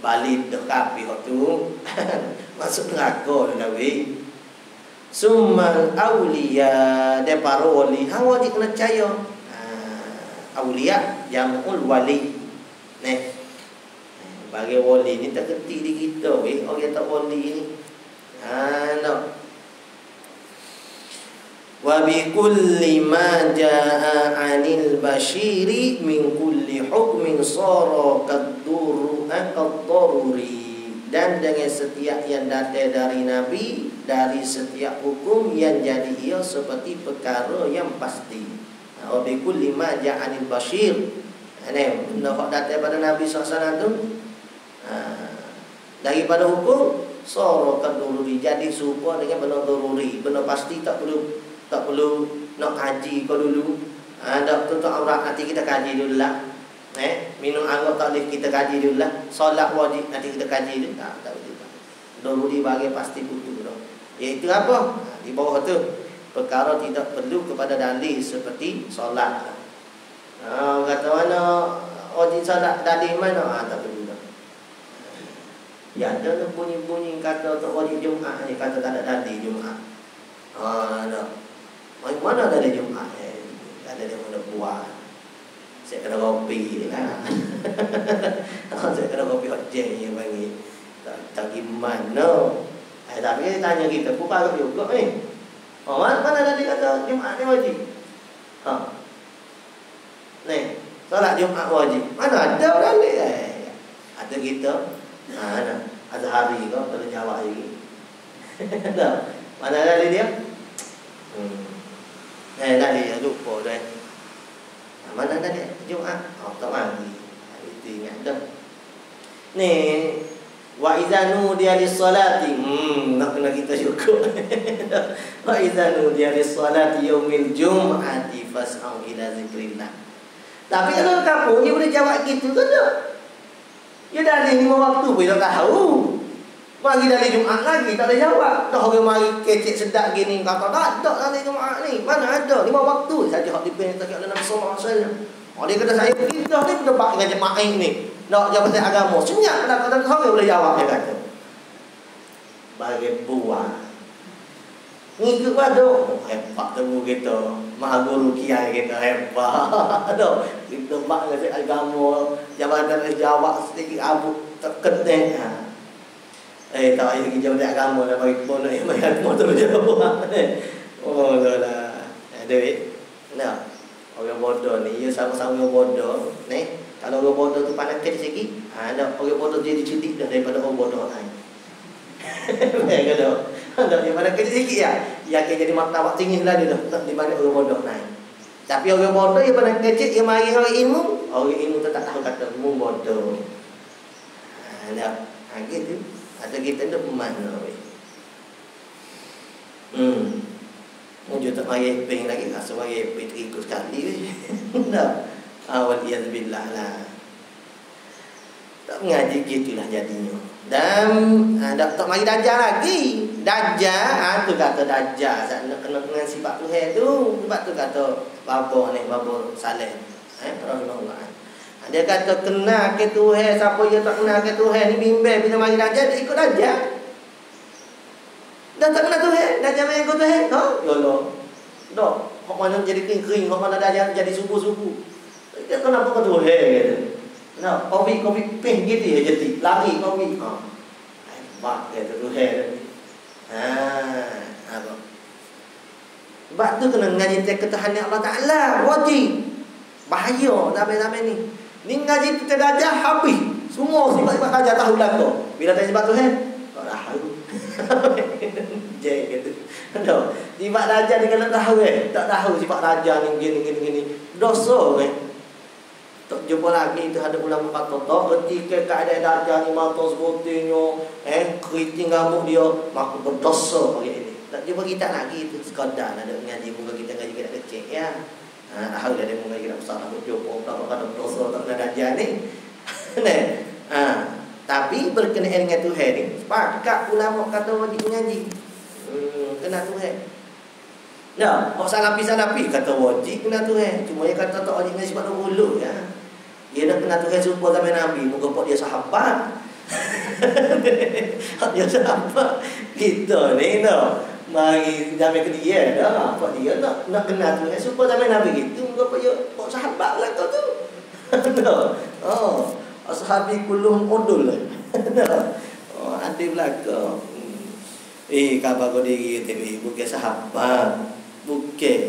Balik dah kafir tu masuk neraka dah Nabi. Summal awliya, de para wali. Hang wajib kena percaya. Awliya jamul wali. Neh. Bagi wali ni tak kerti di kita weh. Orang tak wali ni. Nak. Wa bi kulli ma jaa 'anil bashiri min kulli hukmin sara kad-daruri. Dan dengan setiap yang datang dari Nabi, dari setiap hukum yang jadi ia seperti perkara yang pasti. Wa bi kulli ma jaa 'anil bashir. Benda hak datang pada Nabi SAW tu, daripada hukum sara kad-daruri, jadi serupa dengan benda daruri, benda pasti, tak perlu nak kaji kau dulu. Dak tutup aurat nanti kita kaji dulu lah. Minum arak tak boleh kita kaji dulu lah. Solat wajib nanti kita kaji dulu. Tak boleh. Daruri bagi pasti butuh dah. Iaitu apa? Di bawah tu perkara tidak perlu kepada dalil seperti solat. Kata mana wajib solat, dalil mana? Tak perlu dah. Ya ada tu bunyi-bunyi kata tak wajib Jumaat ni, kata tak ada dalil Jumaat. Dah. Mana ada Jumaat? Ada dia mana buat. Saya kena kopi ni lah. Saya kena kopi hot jam yang bagi. Tak gimana. Tapi dia tanya kita, buka ke juga ni. Mana ada dia kata Jumaat ni wajib? Ni, solat Jumaat wajib. Mana ada orang ni? Ada kita. Ada hari kau tak jawab lagi. Mana ada dia? Dah dia lupa dah. Mana dah dia? Jumaat. Tak mari. Itu ingat dah. Ni wa idza nudiya lis-salati. Nak kena kita juga. Wa idza nudiya lis-salati yaumil jum'ati fas'au ila zikrillah. Tapi kalau kamu dia boleh jawab gitu kan tak? Ya dari 5 waktu pun tak tahu. Mari dari Jumaat lagi tak ada jawab. Dah orang mari kecek sedap gini kata tak ada dari Jumaat ni. Mana ada 5 waktu saja hak diperintah oleh Nabi sallallahu alaihi wasallam. Dia kata saya kita ni berdebat dengan jemaah ni. Nak jawab pasal agama. Senyap dah kata orang boleh jawab dia kata. Bagi buah. Ngikut pada hebat tu kita. Maha guru kiai kita hebat. Aduh, kita bak dengan agama, jabatan jawab sedikit abu terketek. Tak payah pergi jawab agama dah bagi pun nak bayar motor jawab. Oh lah. Duit. Nah. Orang bodoh ni, ia sama-sama orang bodoh. Ni, kalau orang bodoh tu pandai kecil sikit, ada orang bodoh jadi cerdik dah daripada orang bodoh lain. Baik kata. Dah daripada kecil sikit ya. Ia akan jadi martabat tinggi lah dia dah daripada orang bodoh lain. Tapi orang bodoh ia pandai kecil, ia mari orang ilmu tu tak tahu kata mu bodoh. Dah. Gitu. Ada kita nak mana weh. Mujur tak mari ping lagi tak semari ping ikut sekali weh. Dah. Awal iyazbillah lah. Tak mengaji gitulah jadinya. Dan tak mari dajjal lagi. Dajjal tu kata dajjal nak kena dengan sifat Tuhan tu. Sebab tu kata bapa Saleh. Rahimahullah. Dia kata kenal ke Tuhan, siapa yang tak kenal ke Tuhan ni bimbang bila mari dajjal dia ikut dajjal. Dah tak kenal Tuhan, dajjal main ikut Tuhan. Ya Allah. Dah, hok mana jadi kering-kering, hok mana dajjal jadi subuh-subuh. Dia kenapa ke Tuhan kata. Nah, kopi peh gitu ya jadi lari kopi. Hebat kata Tuhan. Apa? Sebab tu kena ngaji ketahanan Allah Taala, wajib. Bahaya sampai ni. Ni ngaji kita dajah habis. Semua sifat-sifat dajah tahu dah tu. Bila tanya sebab Tuhan, tak tahu. Jeng gitu. Dah. Sifat dajah dia kena tahu tak tahu sifat dajah ni gini. Dosa tak jumpa lagi itu ada ulama kata tak ketika keadaan dajah ni mata sebutinya keriting rambut dia maka berdosa bagi ini. Tak jumpa kita lagi itu sekadar ada ngaji muka kita ngaji kita kecil ya. Tahu dah dia muka kita besar rambut jumpa tak kata berdosa tak ada dajah ni. Tapi berkenaan dengan Tuhan ni sepakat ulama kata wajib ngaji. Kena Tuhan. Nah, kok salapi kata wajib kena Tuhan. Cuma dia kata tak wajib ngaji sebab dulu ya. Dia nak kena Tuhan serupa zaman Nabi. Muka dia sahabat. Dia sahabat. Kita ni no. Mari jamai ke dia dah. Apa dia nak kenal tu. Supaya jamai Nabi gitu. Apa dia kok sahabat lah kau tu. Oh, ashabi kulluhum udul. Oh, ada belaka. Khabar kau diri TV bukan sahabat. Bukan.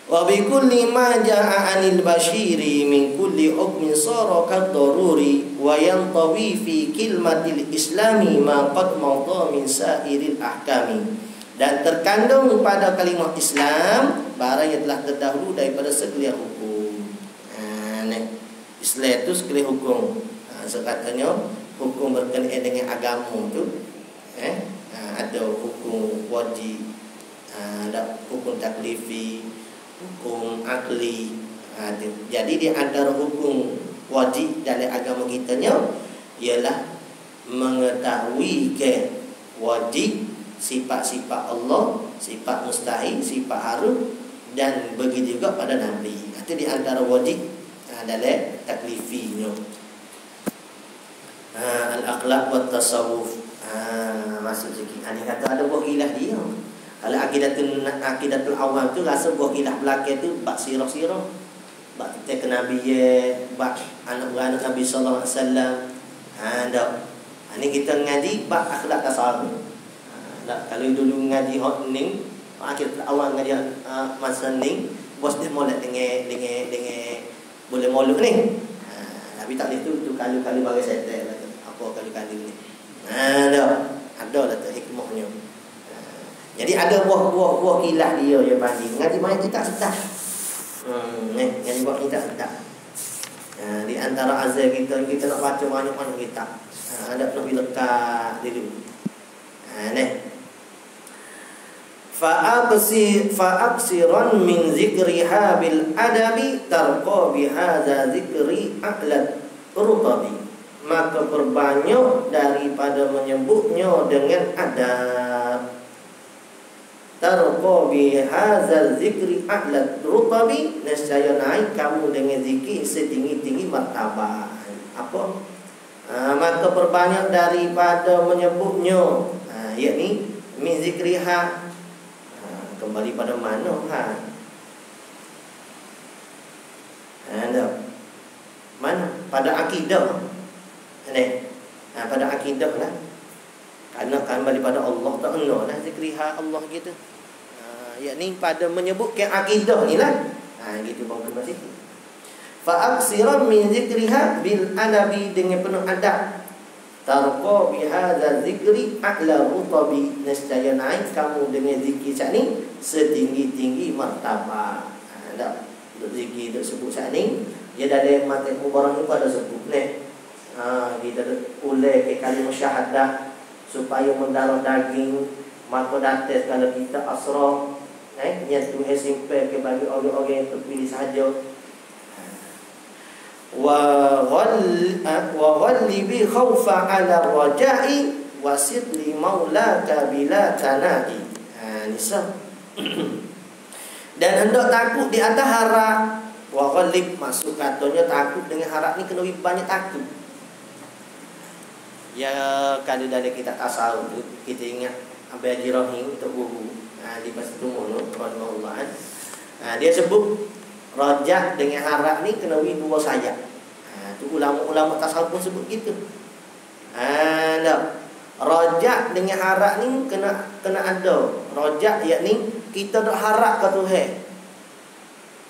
Wa bi kulli ma jaa 'anil bashiri min kulli hukmin sara kad-daruri wa yantawi fi kilmatil islami ma qad madha min sa'iril ahkami. Dan terkandung pada kalimat Islam barang yang telah terdahulu daripada sekalian hukum. Islam itu sekalian hukum. Sekatanya hukum berkenaan dengan agama tu ada hukum wajib, ada hukum taklifi, hukum akli. Jadi di antara hukum wajib dalam agama kita ialah mengetahui ke wajib, sifat-sifat Allah, sifat mustahil, sifat harus, dan begitu juga pada Nabi. Itu di antara wajib dalam taklifinya. Al-akhlaq wa tasawuf masuk sikit. Ini kata ada buah ilah dia. Kalau akidatul awam tu rasa buah ilah belakang tu bak sirah-sirah, bak kita ke Nabi, bak anak-anak Nabi sallallahu alaihi wasallam. Dak. Ini kita ngaji bak akhlak tasawuf. Kalau dulu ngaji hot ning, akidatul awam ngaji masa ning, bos dia molek dengan boleh molek ni. Tapi tak itu kali-kali bagi setel apa kali-kali ni. Ada lah hikmahnya. Jadi ada buah kilah dia je pagi. Ngaji banyak kita sedap. Ngaji buat kita sedap. Di antara azal kita nak baca banyak-banyak kitab. Ada nak lekat dulu. Fa'absiran min zikriha bil adabi tarqa bihadza zikri aqlat rutabi. Maka perbanyak daripada menyebutnya dengan adab. Tarqa bihadzal zikri aqlat rutabi, nescaya naik kamu dengan zikir setinggi-tinggi martabat. Apa? Maka perbanyak daripada menyebutnya, yakni min zikriha. Kembali pada mana mana pada akidah. Pada akidah lah. Kerana kembali pada Allah Ta'ala lah, zikriha Allah gitu. Yakni pada menyebutkan akidah ni lah. Gitu bang kembali situ. Fa'aksiran min zikriha bil adabi, dengan penuh adab. Tarqa bihadza zikri a'la rutabi, nescaya naik kamu dengan zikir saat ni setinggi-tinggi martabat. Zikir duk sebut saat ni, dia dah ada mata mubarak ni pada sebut ni. Kita ulai ke kalimah syahadah supaya mendarah daging maka datas kalau kita asrah nyentuh simple ke bagi orang-orang yang terpilih saja. Wa ghalli bi khaufa ala raja'i wasid li maulaka bila tanai. Nisa. Dan hendak takut di atas harap. Wa ghalib masuk katanya takut dengan harap ni kena banyak takut. Ya kalau dari kita tasawuf kita ingat Abu Haji Rahim untuk guru di Masjid Umar rahimahullah. Dia sebut rajak dengan harap ni kena dua sayap. Tu ulama-ulama tasawuf pun sebut gitu. Rajak dengan harap ni kena ada. Rajak yakni kita nak harap ke Tuhan.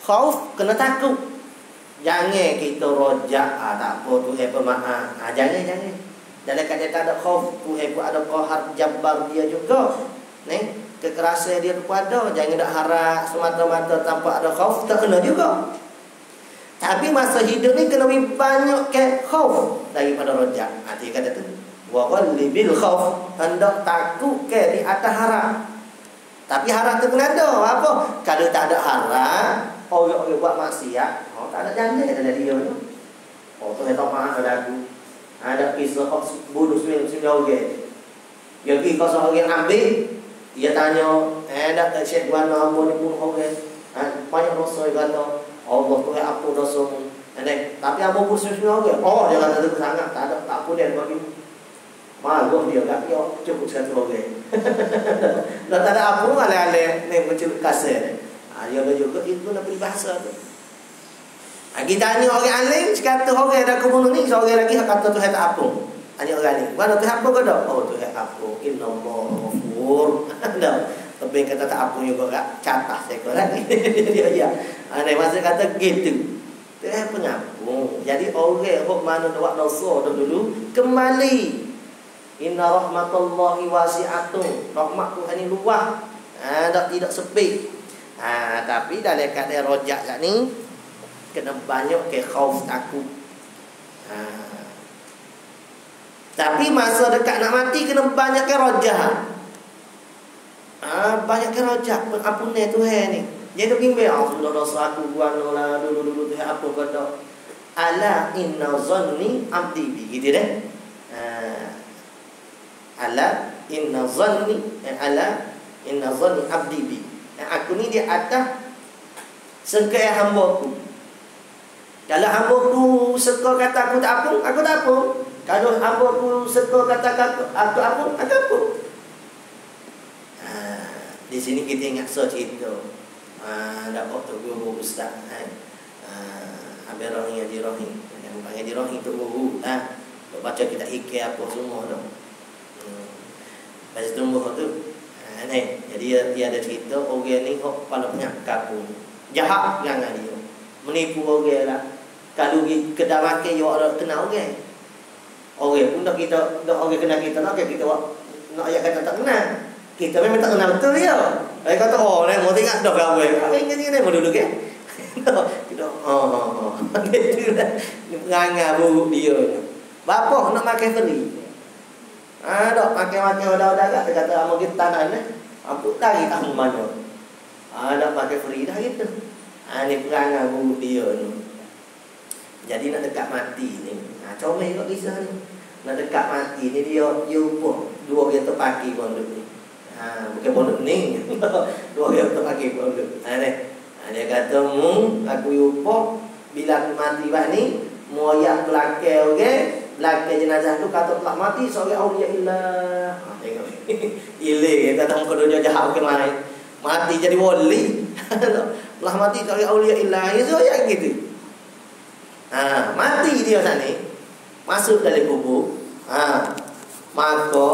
Khauf kena takut. Jangan kita rajak tak apa Tuhan pemaaf. Jangan. Dalam kata ada khauf, Tuhan pun ada qahar jabbar dia juga. Kekerasan dia pun ada. Jangan nak harap semata-mata tanpa ada khauf, tak kena juga. Tapi masa hidup ni kena banyak ke khauf daripada rajak. Dia kata tu wa ghalli bil khauf, hendak takut ke di atas harap. Tapi harap tu kena ada. Apa? Kalau tak ada harap, orang-orang buat maksiat, tak ada janji dalam dia tu. Tuhan tahu maaf ada aku. Ada kisah bunuh 99 orang. Dia pergi kau seorang ambil, dia tanya, ada syekh mana ampun bunuh orang. Banyak dosa dia kata, Allah Tuhan apa dosamu. Tapi ampun bunuh 99 orang. Dia kata tu sangat tak ada, tak apa dia bagi. Marah dia kat yo cukup satu orang. Dah tak ada apa ale-ale ni macam kasar. Dia juga itu nak peribahasa tu. Kita tanya orang alim, sekata orang dah kebunuh ni, seorang lagi kata Tuhan tak apa. Tanya orang alim, mana Tuhan apa ke dah? Oh Tuhan apa, innallaha ghafur. Dah. Tapi kata tak apa juga kat catas ekor lagi. Dia ya. Ada masa kata gitu. Tuhan pengampun. Jadi orang hok mana buat dosa dulu kembali. Inna rahmatullahi wasi'atun. Rahmat Tuhan ni luas. Tidak sempit. Tapi dalam keadaan rojak kat ni kena banyak ke khauf takut. Tapi masa dekat nak mati kena banyak ke rojak. Banyak ke rojak pengampunan Tuhan ni. Jadi bimbing sudah dosa aku buang lah dulu Tuhan apa kata. Ala inna zanni abdi bi gitu deh. Ala inna zanni abdi bi. Aku ni di atas sengkait hamba-Ku. Kalau hamba-Ku seka kata aku tak apa, aku tak apa. Kalau hamba-Ku seka kata aku apa, aku apa. Di sini kita ingat search itu. Dapat tu guru ustaz. Abang Rohing Haji Rohing. Yang panggil Haji Rohing tu guru. Baca kita hikayat apa semua tu. Lepas tumbuh tu jadi dia ada cerita orang ni kalau penyakap pun jahat dengan dia, menipu orang lah. Kalau kedai makan dia orang kenal orang. Orang pun dah kita dah orang kenal kita nak kita nak ayat kata tak kenal. Kita memang tak kenal betul dia. Dia kata ni mau tengok dah gawe. Ingat ni mau duduk ke? Kita gitu lah. Perangai buruk dia. Bapa nak makan free. Dok makan-makan udah kat kata mau kita tanah ni. Apa tarik tahu mana? Nak pakai free dah gitu. Ni perangai buruk dia ni. Jadi nak dekat mati ni. Comel kat kisah ni. Nak dekat mati ni dia pun dua orang terpaki pondok ni. Bukan pondok ni. Dua orang terpaki pondok. Dia kata aku yupo bila aku mati bak ni moyak belakang okey. Belakang jenazah tu kata telah mati seorang aulia illah. Tengok. Ile kata muka dunia jahat ke lain. Mati jadi wali. Telah mati seorang aulia illah. Itu ya gitu. Mati dia sana ni. Masuk dalam kubur. Maka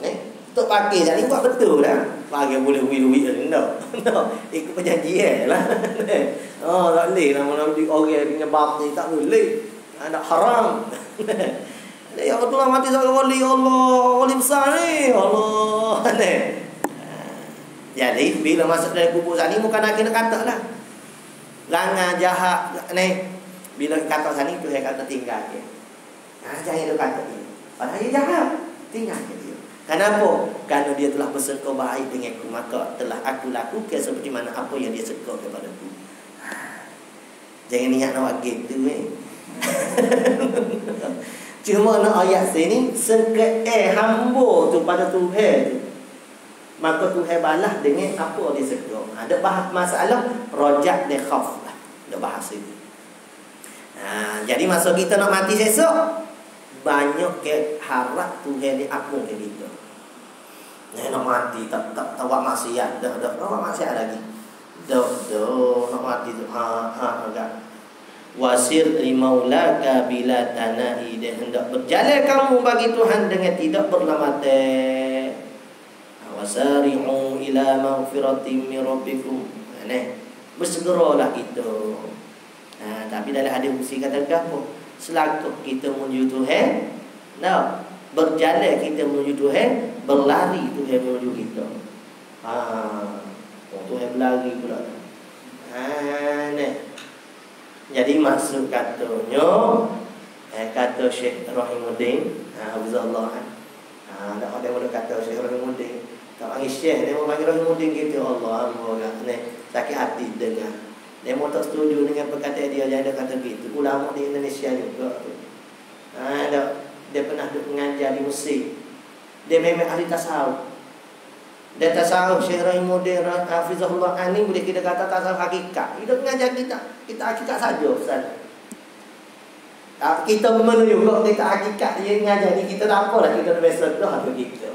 ni tok pakai jadi buat betul lah. Pakai boleh duit rendah. Ikut perjanjian lah. Tak boleh nama di orang penyebab ni tak boleh. Ada haram. Ya Allah mati seorang wali Allah, wali besar ni. Allah ni. Jadi bila masuk dalam kubur sana bukan nak kena kata lah. Langar jahat ni. Bila kata sana tu saya kata tinggal je. Jangan dia kata dia. Padahal dia jahat. Tinggal je dia. Kenapa? Kerana dia telah berserka baik denganku, maka telah aku lakukan seperti mana apa yang dia serka kepadaku. Jangan niat nak gitu Cuma nak ayat sini sengke hamba tu pada Tuhan tu. Maka Tuhan balas dengan apa dia serka. Ada bahas masalah rojak dan khauf lah. Ada bahas itu. Jadi masa kita nak mati esok, banyak ke harap Tuhan dia ampun ke kita. Nak mati tak buat maksiat dah buat maksiat lagi. Dah nak mati tu agak wasir limaulaka bila tanai, dan hendak berjalan kamu bagi Tuhan dengan tidak berlamatan. Wasari'u ila maghfiratin min rabbikum. Bersegeralah kita. Tapi dalam hadis mesti kata apa? Selangkah kita menuju Tuhan, berjalan kita menuju Tuhan, berlari Tuhan menuju kita. Tuhan berlari pula. Jadi maksud katanya kata Syekh Rahimuddin Hafizahullah. Tak ada orang kata Syekh Rahimuddin. Tak panggil Syekh, dia mau panggil Rahimuddin gitu. Allah sakit hati dengar. Dia mau tak setuju dengan perkataan dia. Jangan dia kata gitu. Ulama di Indonesia juga tu. Dia pernah mengajar di Mesir. Dia memang ahli tasawuf. Dia tasawuf Syekh Rahimuddin Hafizahullah ni boleh kita kata tasawuf hakikat. Dia mengajar kita hakikat saja Ustaz. Kita menuju kok kita hakikat dia ngajar ni kita tak apalah kita biasa dah tu kita.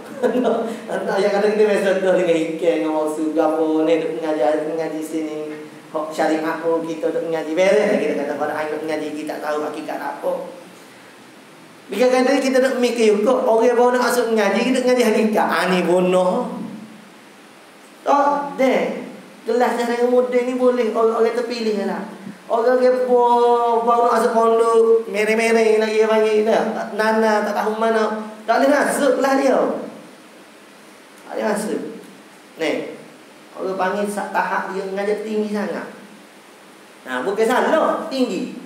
Entah yang kata kita biasa dah dengan ikan dengan maksud apa ni duk ngaji sini. Hok syariat pun kita duk ngaji beres kita kata pada ayat ngaji kita tahu hakikat apa. Bila kata kita duk mikir kok orang baru nak masuk ngaji kita ngaji hakikat. Ni bunuh. Tak deh. Kelas yang muda ni boleh orang terpilih lah. Orang kepo baru masuk pondok mere-mere lagi panggil dah. Nana tak tahu mana. Tak boleh masuk lah dia. Tak boleh masuk. Ni. Orang panggil tahap dia ngajar tinggi sangat. Bukan salah, tinggi.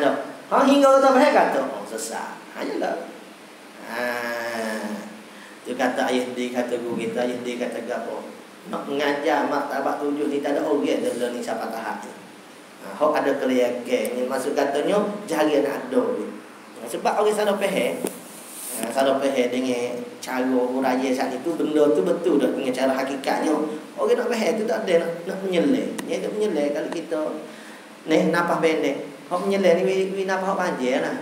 Dah. Hingga kata bahaya kata, sesat. Hanyalah. Tu kata ayah dia kata guru kita, ayah dia kata gapo. Nak mengajar martabat 7 ni tak ada orang dalam ni siapa tahap tu. Hok ada kelayakan ni maksud katanya jari nak ada sebab orang salah faham dengan cara uraya saat itu benda tu betul dah dengan cara hakikatnya orang nak faham tu tak ada nak menyelai dia tak menyelai kalau kita ni napas pendek hok menyelai ni napas panjang lah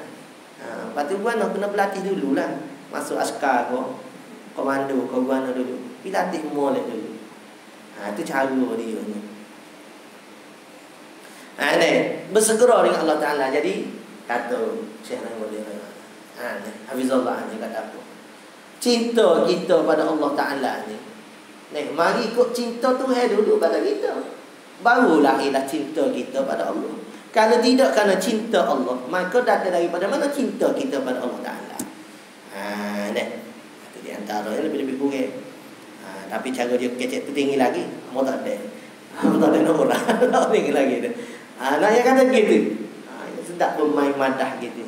lepas tu gua nak kena berlatih dululah masuk askar ko komando ko gua dulu berlatih mulai dulu tu cara dia ni ni bersegera dengan Allah Ta'ala. Jadi kata Syekh Rahimahullah ni Hafizullah ni kata apa cinta kita pada Allah Ta'ala ni mari ikut cinta Tuhan dulu pada kita barulah ialah cinta kita pada Allah. Kalau tidak kerana cinta Allah maka datang daripada mana cinta kita pada Allah Ta'ala. Itu di antara yang lebih-lebih kurang. Tapi cara dia kecek tu tinggi lagi mau tak ada nombor tak tinggi lagi dia. Nak yang kata gitu. Sedap bermain madah gitu.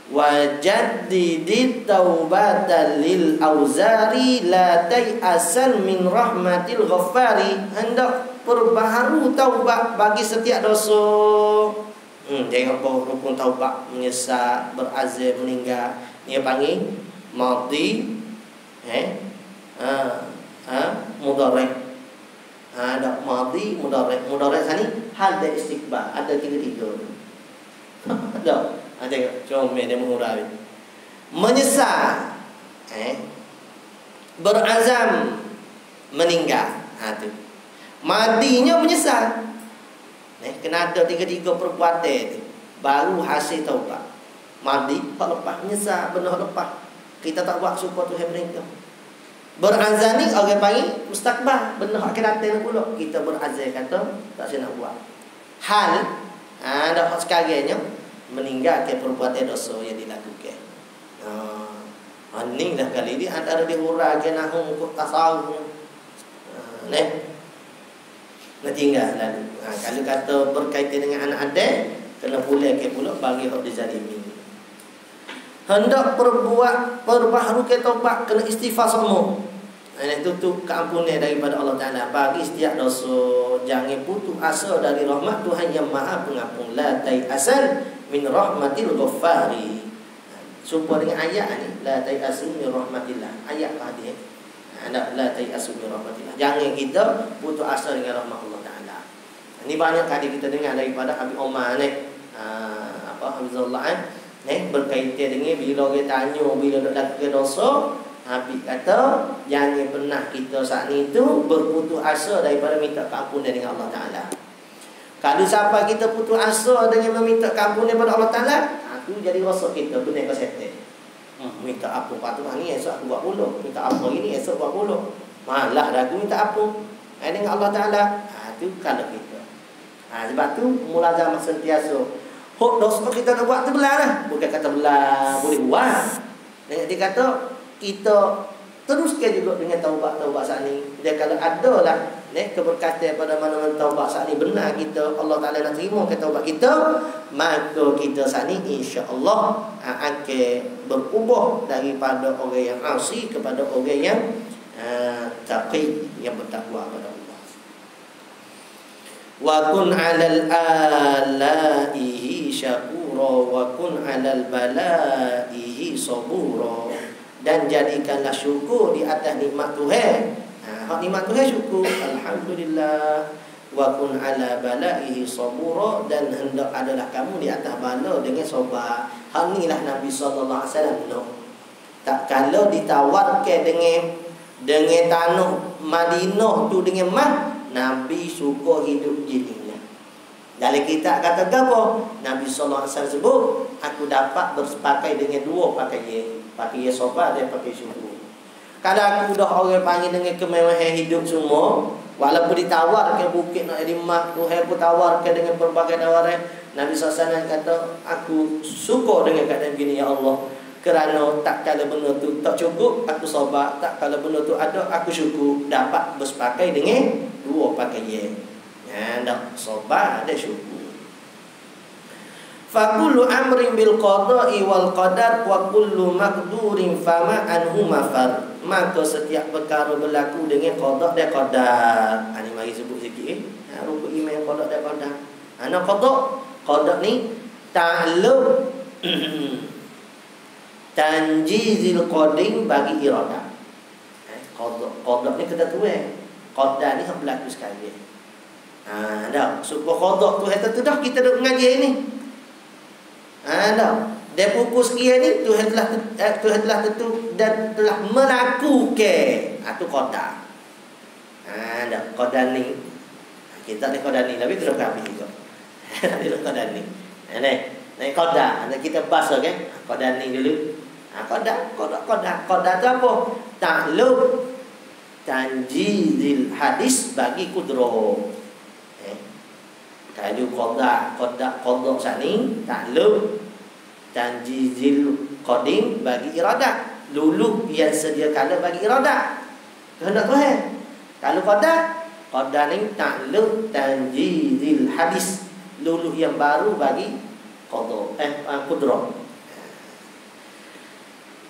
Wajaddidi taubatan lil auzari la tai'asal min rahmatil ghaffari. Hendak perbaharu taubat bagi setiap dosa. Tengok rukun taubat menyesal, berazam, meninggal. Dia panggil madhi mudharrih. Ada madhi mudarrih sani hal dan istiqbal ada tiga-tiga ada tengok comel dia mengurai menyesal berazam meninggal tu madinya menyesal kena ada tiga-tiga perbuatan tu baru hasil taubat madi hak lepas menyesal benar lepas kita tak buat supaya Tuhan mereka berazam ni orang panggil mustaqbal benar akan datang pula kita berazam kata tak saya nak buat hal ada hak sekarangnya meninggalkan perbuatan dosa yang dilakukan. Ni dah kali ni antara diuraikan nahum kok tasawuf nak tinggal lalu. Kalau kata berkaitan dengan anak adik kena pulih ke pula bagi hak dizalimi. Hendak perbuat perbaharu ke taubat kena istighfar semua. Tutup keampunan daripada Allah Ta'ala bagi setiap dosa. Jangan putus asa dari rahmat Tuhan yang Maha Pengampun. La tai'asal min rahmatil ghaffari. Supaya dengan ayat ni la tai'asu min rahmatillah. Ayat tadi la tai'asu min rahmatillah. Jangan kita putus asa dengan rahmat Allah Ta'ala. Ini banyak kali kita dengar daripada Habib Omar ni Hafizullah berkaitan dengan bila orang tanya bila nak lakukan dosa, Habib kata jangan pernah kita saat itu berputus asa daripada minta keampunan dengan Allah Ta'ala. Kalau sampai kita putus asa dengan meminta keampunan daripada Allah Ta'ala, itu jadi rasa kita benar ke setan. Minta apa patut ni esok aku buat pula, minta apa ini esok buat pula. Malah dah aku minta apa dengan Allah Ta'ala. Itu kalau kita. Sebab tu mulazamah sentiasa. Hok dosa kita nak buat tu belah lah. Bukan kata belah boleh buat. Dia kata kita teruskan juga dengan taubat-taubat saat ni. Dia kalau ada lah keberkatan pada mana-mana taubat saat ni benar kita Allah Ta'ala nak terima ke taubat kita, maka kita saat ni insya-Allah akan berubah daripada orang yang asi kepada orang yang taqi, yang bertakwa kepada Allah. Wa kun 'alal alaihi syakura wa kun 'alal balaihi sabura. Dan jadikanlah syukur di atas nikmat Tuhan. Hak nikmat Tuhan syukur, alhamdulillah. wa kun ala balaihi sabura, dan hendak adalah kamu di atas bala dengan sabar. Hal inilah Nabi sallallahu alaihi wasallam no. Tak kalau ditawarkan dengan tanah Madinah tu dengan mah, Nabi suka hidup jadinya. Dalam kitab kata apa? Nabi sallallahu alaihi wasallam sebut, aku dapat bersepakai dengan dua pakaian. Pakai sabar dan pakai syukur. Kalau aku dah orang panggil dengan kemewahan hidup semua, walaupun ditawar ke bukit nak jadi mak, Tuhan pun tawar ke dengan berbagai tawaran, Nabi SAW kata, aku suka dengan keadaan begini ya Allah. Kerana tak kala benda tu tak cukup, aku sabar. Tak kala benda tu ada, aku syukur. Dapat bersepakai dengan dua pakaian. Dak sabar ada syukur. Fakullu amrin bil qada'i wal qadar wa kullu maqdurin fama anhu mafar. Maka setiap perkara berlaku dengan qada' dan qadar. Ini mari sebut sikit rukun iman qada' dan qadar. Ana qada' ni ta'alluq tanjizil qadim bagi iradah. Qada' ni kata tuan. Qadar ni berlaku sekali. Dah supaya qada' tu tu dah kita duk mengaji ni. Dia pukul sekian ni Tuhan telah tentu dan telah melakukan. Itu qadar. Qadar ni kita ni qadar ni tapi terus habis juga. Ada qadar ni. Ni qadar. Kita bahas kan. Qadar ni dulu. Qadar tu apa? Ta'alluq tanjizil hadis bagi kudrah. Kalau qada sani ta'alluq tanjizil qadim bagi iradah, luluh yang sedia kala bagi iradah kehendak Tuhan. Kalau qada ni ta'alluq tanjizil hadis, luluh yang baru bagi kudrah.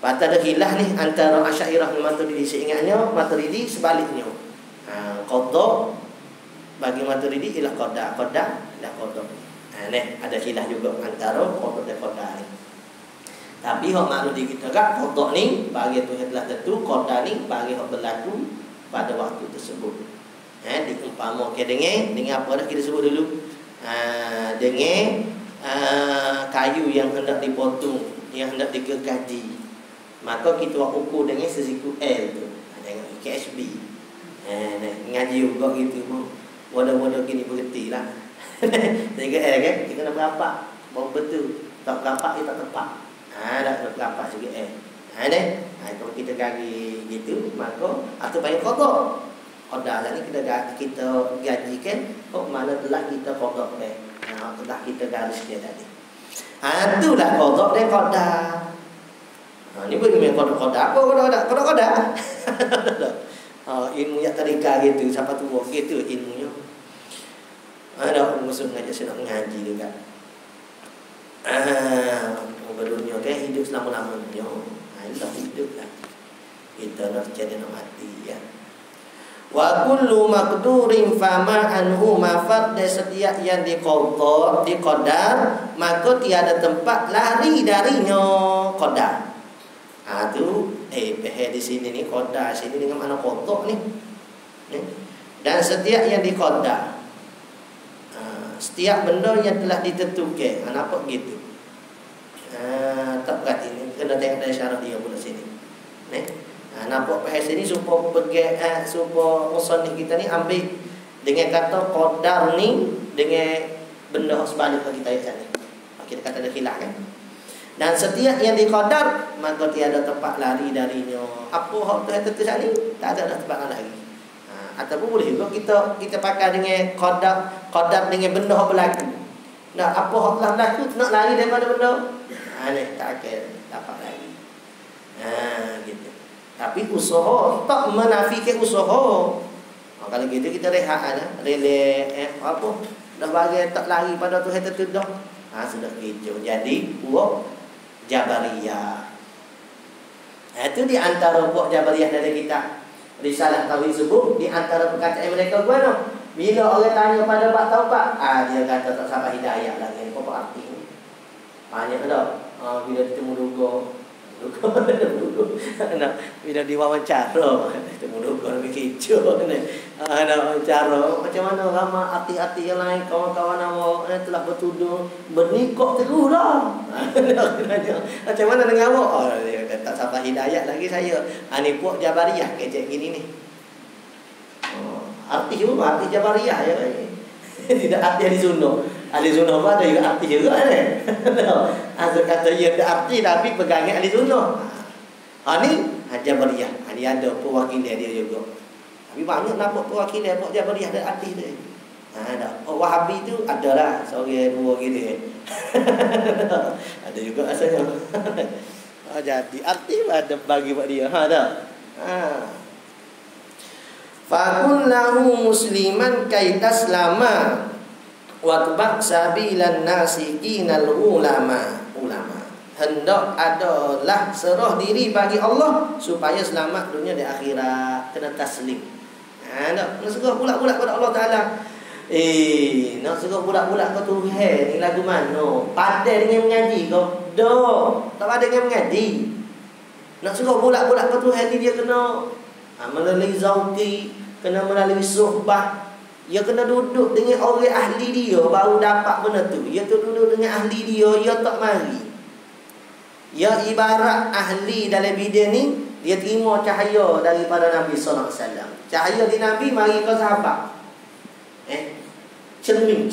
Patut ada khilaf ni antara Asy'ariyah dan Maturidi. Seingatnya Maturidi sebaliknya. Qada bagi Maturidi ialah qada dah qada. Ada khilaf juga antara qada dan qada ni. Tapi hak maklum di kita kan qada ni bagi Tuhan telah tentu, qada ni bagi hak berlaku pada waktu tersebut. Diumpamakan dengan apa dah kita sebut dulu. Dengan kayu yang hendak dipotong, yang hendak digergaji. Maka kita ukur dengan sesiku L tu. Dengan KSB. Ngaji juga gitu pun. Bodoh-bodoh gini berhenti lah. Sehingga kan kita nak berapa baru betul. Tak berapa kita tak tepat. Dah berapa juga kalau kita gaji gitu, maka atau banyak qada. Qada lah ni kita gajikan kok mana telah kita qada dah. Telah kita garis dia tadi. Itulah qada dan qada. Ni bagaimana qada? Apa qada? Ilmu yang tarikah gitu, siapa tu gitu ilmunya. Ada musuh ngajak saya nak ngaji juga. Berdunia kan hidup selama-lamanya. Itulah hidup lah. Kita nak jadi nak mati ya. Wa kullu maqdurin fama anhu mafad, dan setiap yang diqadar maka tiada tempat lari darinya qadar. Tu di sini ni qadar sini dengan mana qada ni. Dan setiap yang diqadar, setiap benda yang telah ditentukan. Nampak gitu. Tak berarti ni kena tengok dari syarah dia pula sini. Nampak bahas sini supaya supaya musannif kita ni ambil dengan kata qadar ni dengan benda sebalik kita ayat ni. Kita kata ada khilaf kan. Dan setiap yang diqadar maka tiada tempat lari darinya. Apa hak Tuhan tentu ni? Tak ada tempat lari. Ataupun boleh juga kita pakai dengan qadar dengan benda hak berlaku. Nah, apa hak telah berlaku nak lari daripada benda? Ni tak akan dapat lari. Gitu. Tapi usaha tak menafikan usaha. Kalau gitu kita rehat apa? Dah bagi tak lari pada Tuhan tentu dah. Sudah kicau. Jadi puak Jabariyah. Itu di antara puak Jabariyah dari kita Risalah Tauhid sebut, di antara perkataan mereka gimana? Bila orang tanya pada Pak Taubat, dia kata tak sampai hidayah lagi. Apa arti ni? Banyak dah. Bila ditemu duga. Bila diwawancara, temu duga lebih kicau. Ada cara macam mana ramai arti-arti yang lain kawan-kawan awak telah bertuduh bernikah terus dah. Macam mana dengan awak? Oh, dia tak sampai hidayat lagi saya. Ni puak Jabariyah kecek gini ni. Arti juga arti Jabariyah ya. Tidak arti ahli sunnah. Ahli sunnah pun ada juga arti juga ni. Ada kata dia ada arti tapi pegangnya ahli sunnah. Ni Jabariyah. Dia ada pewakil dia juga. Tapi banyak nampak pewakilnya Pak Jabariyah ada artis dia. Ada. Wahabi tu adalah seorang dua gitu. Ada juga asalnya. Jadi artis ada bagi buat dia. Ada. Fakun lahu musliman kay taslama watbaq sabilan nasikinal ulama. Hendak adalah serah diri bagi Allah supaya selamat dunia dan akhirat. Kena taslim. Nak serah pula-pula pada Allah Ta'ala. Nak serah pula-pula ke Tuhan. Ni lagu mana? Padan dengan mengaji kau? Tak padan dengan mengaji. Nak serah pula-pula ke Tuhan ni dia kena melalui zauqi, kena melalui suhbah. Dia kena duduk dengan orang ahli dia baru dapat benda tu. Dia tu duduk dengan ahli dia, dia tak mari. Dia ibarat ahli dalam bidang ni, dia terima cahaya daripada Nabi sallallahu alaihi wasallam. Cahaya di Nabi mari ke sahabat. Cermin.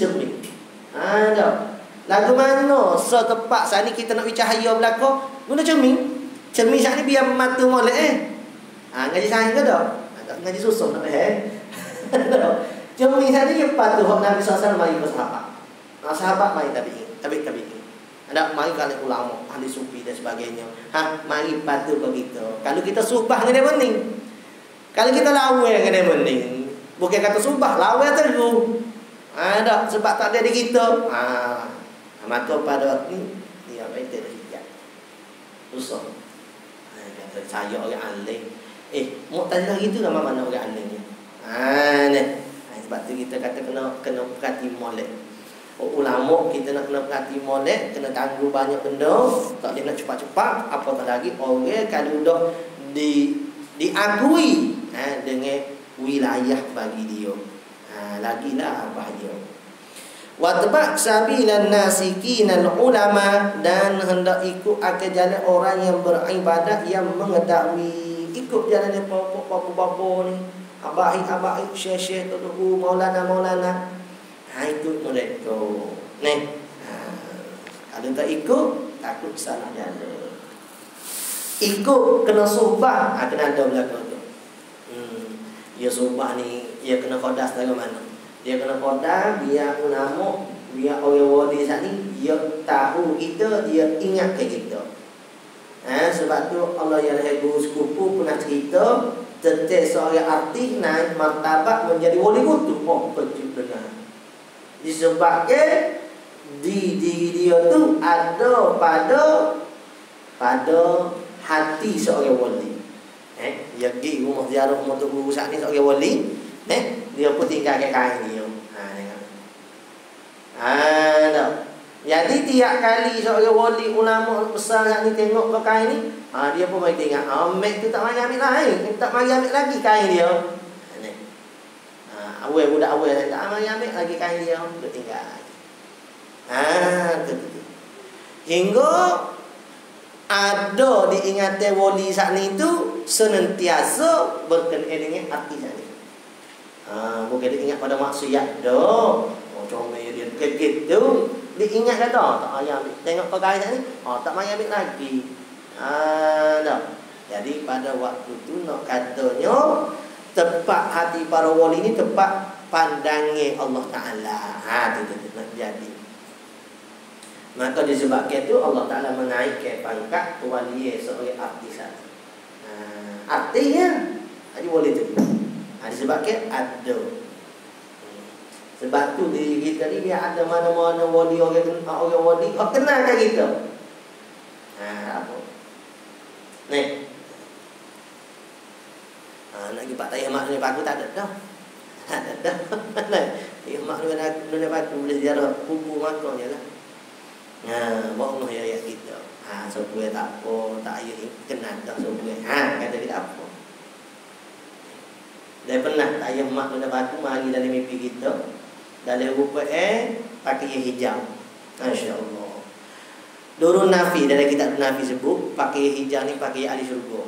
Ada. Lagu mana setepat saat ni kita nak beri cahaya belakang, guna cermin. Cermin saat ni biar mata molek ngaji sains ke tak? Ngaji susun tak cermin saat ni dia patuh Nabi sallallahu alaihi wasallam mari ke sahabat. Sahabat mari tabi'in. Ada mari kali ulama, ahli sufi dan sebagainya. Mari patuh ke kita. Kalau kita subah dengan dia mending. Kalau kita lawan dengan dia mending. Bukan kata subah, lawan terus. Ada sebab tak ada di kita. Maka pada ni dia baik dia hijab. Susah. Kata saya orang alim. Mu'tazilah gitu lah mana orang alim ni. Ni. Sebab tu kita kata kena perhati molek. Ulama kita nak kena perhati molek, kena tangguh banyak benda, tak dia nak cepat-cepat, apatah lagi orang kalau dah diakui dengan wilayah bagi dia. Lagilah bahaya. Watbaq sabilan nasikinal ulama, dan hendak ikut akan jalan orang yang beribadat yang mengetahui. Ikut jalan bapa-bapa ni, abai syekh-syekh tu, maulana. Ikut mereka. Kalau tak ikut, takut salah jalan. Ikut kena suhbah, kena ada belakang tu. Dia suhbah ni, dia kena kodas dari mana? Dia kena kodas, biar ulama, biar orang wali saat ni, dia tahu kita, dia ingat ke kita. Sebab tu Allah yang guru sepupu pernah cerita, tentang seorang artis naik martabat menjadi wali kutu. Kecil dengar. Disebabkan di diri dia tu ada pada hati seorang wali. Dia pergi rumah ziarah rumah tu guru saat ni seorang wali. Dia pun tinggalkan kain dia. Tak. Jadi tiap kali seorang wali ulama besar saat ni tengok ke kain ni, dia pun mari tengok. Mek tu tak mari ambil lain, tak mari ambil lagi kain dia. Budak awal tak mari ambil lagi kain dia, duk tinggal. Hingga ada diingatan wali saat ni tu senantiasa berkenaan dengan arti saat ni. Bukan dia ingat pada maksiat dah. Comel dia kekit tu, dia ingat kata tak payah ambil. Tengok pakai saat ni, tak payah ambil lagi. Dah. Jadi pada waktu tu nak katanya tepat hati para wali ni, tepat pandangan Allah Ta'ala. Itu nak jadi. Maka disebabkan itu Allah Ta'ala menaikkan pangkat wali sebagai artis. Artinya jadi wali itu. Disebabkan ada. Sebab tu diri kita ni biar ada mana-mana wali orang wali, kenalkan kita. Apa? Ni. Nak pergi Pak Tayyah mak ni aku tak ada dah. Tak ada dah. Ya mak ni aku boleh ziarah buku makan je lah. Bawa ayat kita. Sebuah tak apa, tak ayat kenal dah sebuah. Kata kita apa? Dia pernah tak ayah mak benda batu mari dalam mimpi kita. Dalam rupa pakai hijau. Masya Allah. Nurun Nafi dalam kitab Nafi sebut pakai hijau ni pakai ahli syurga.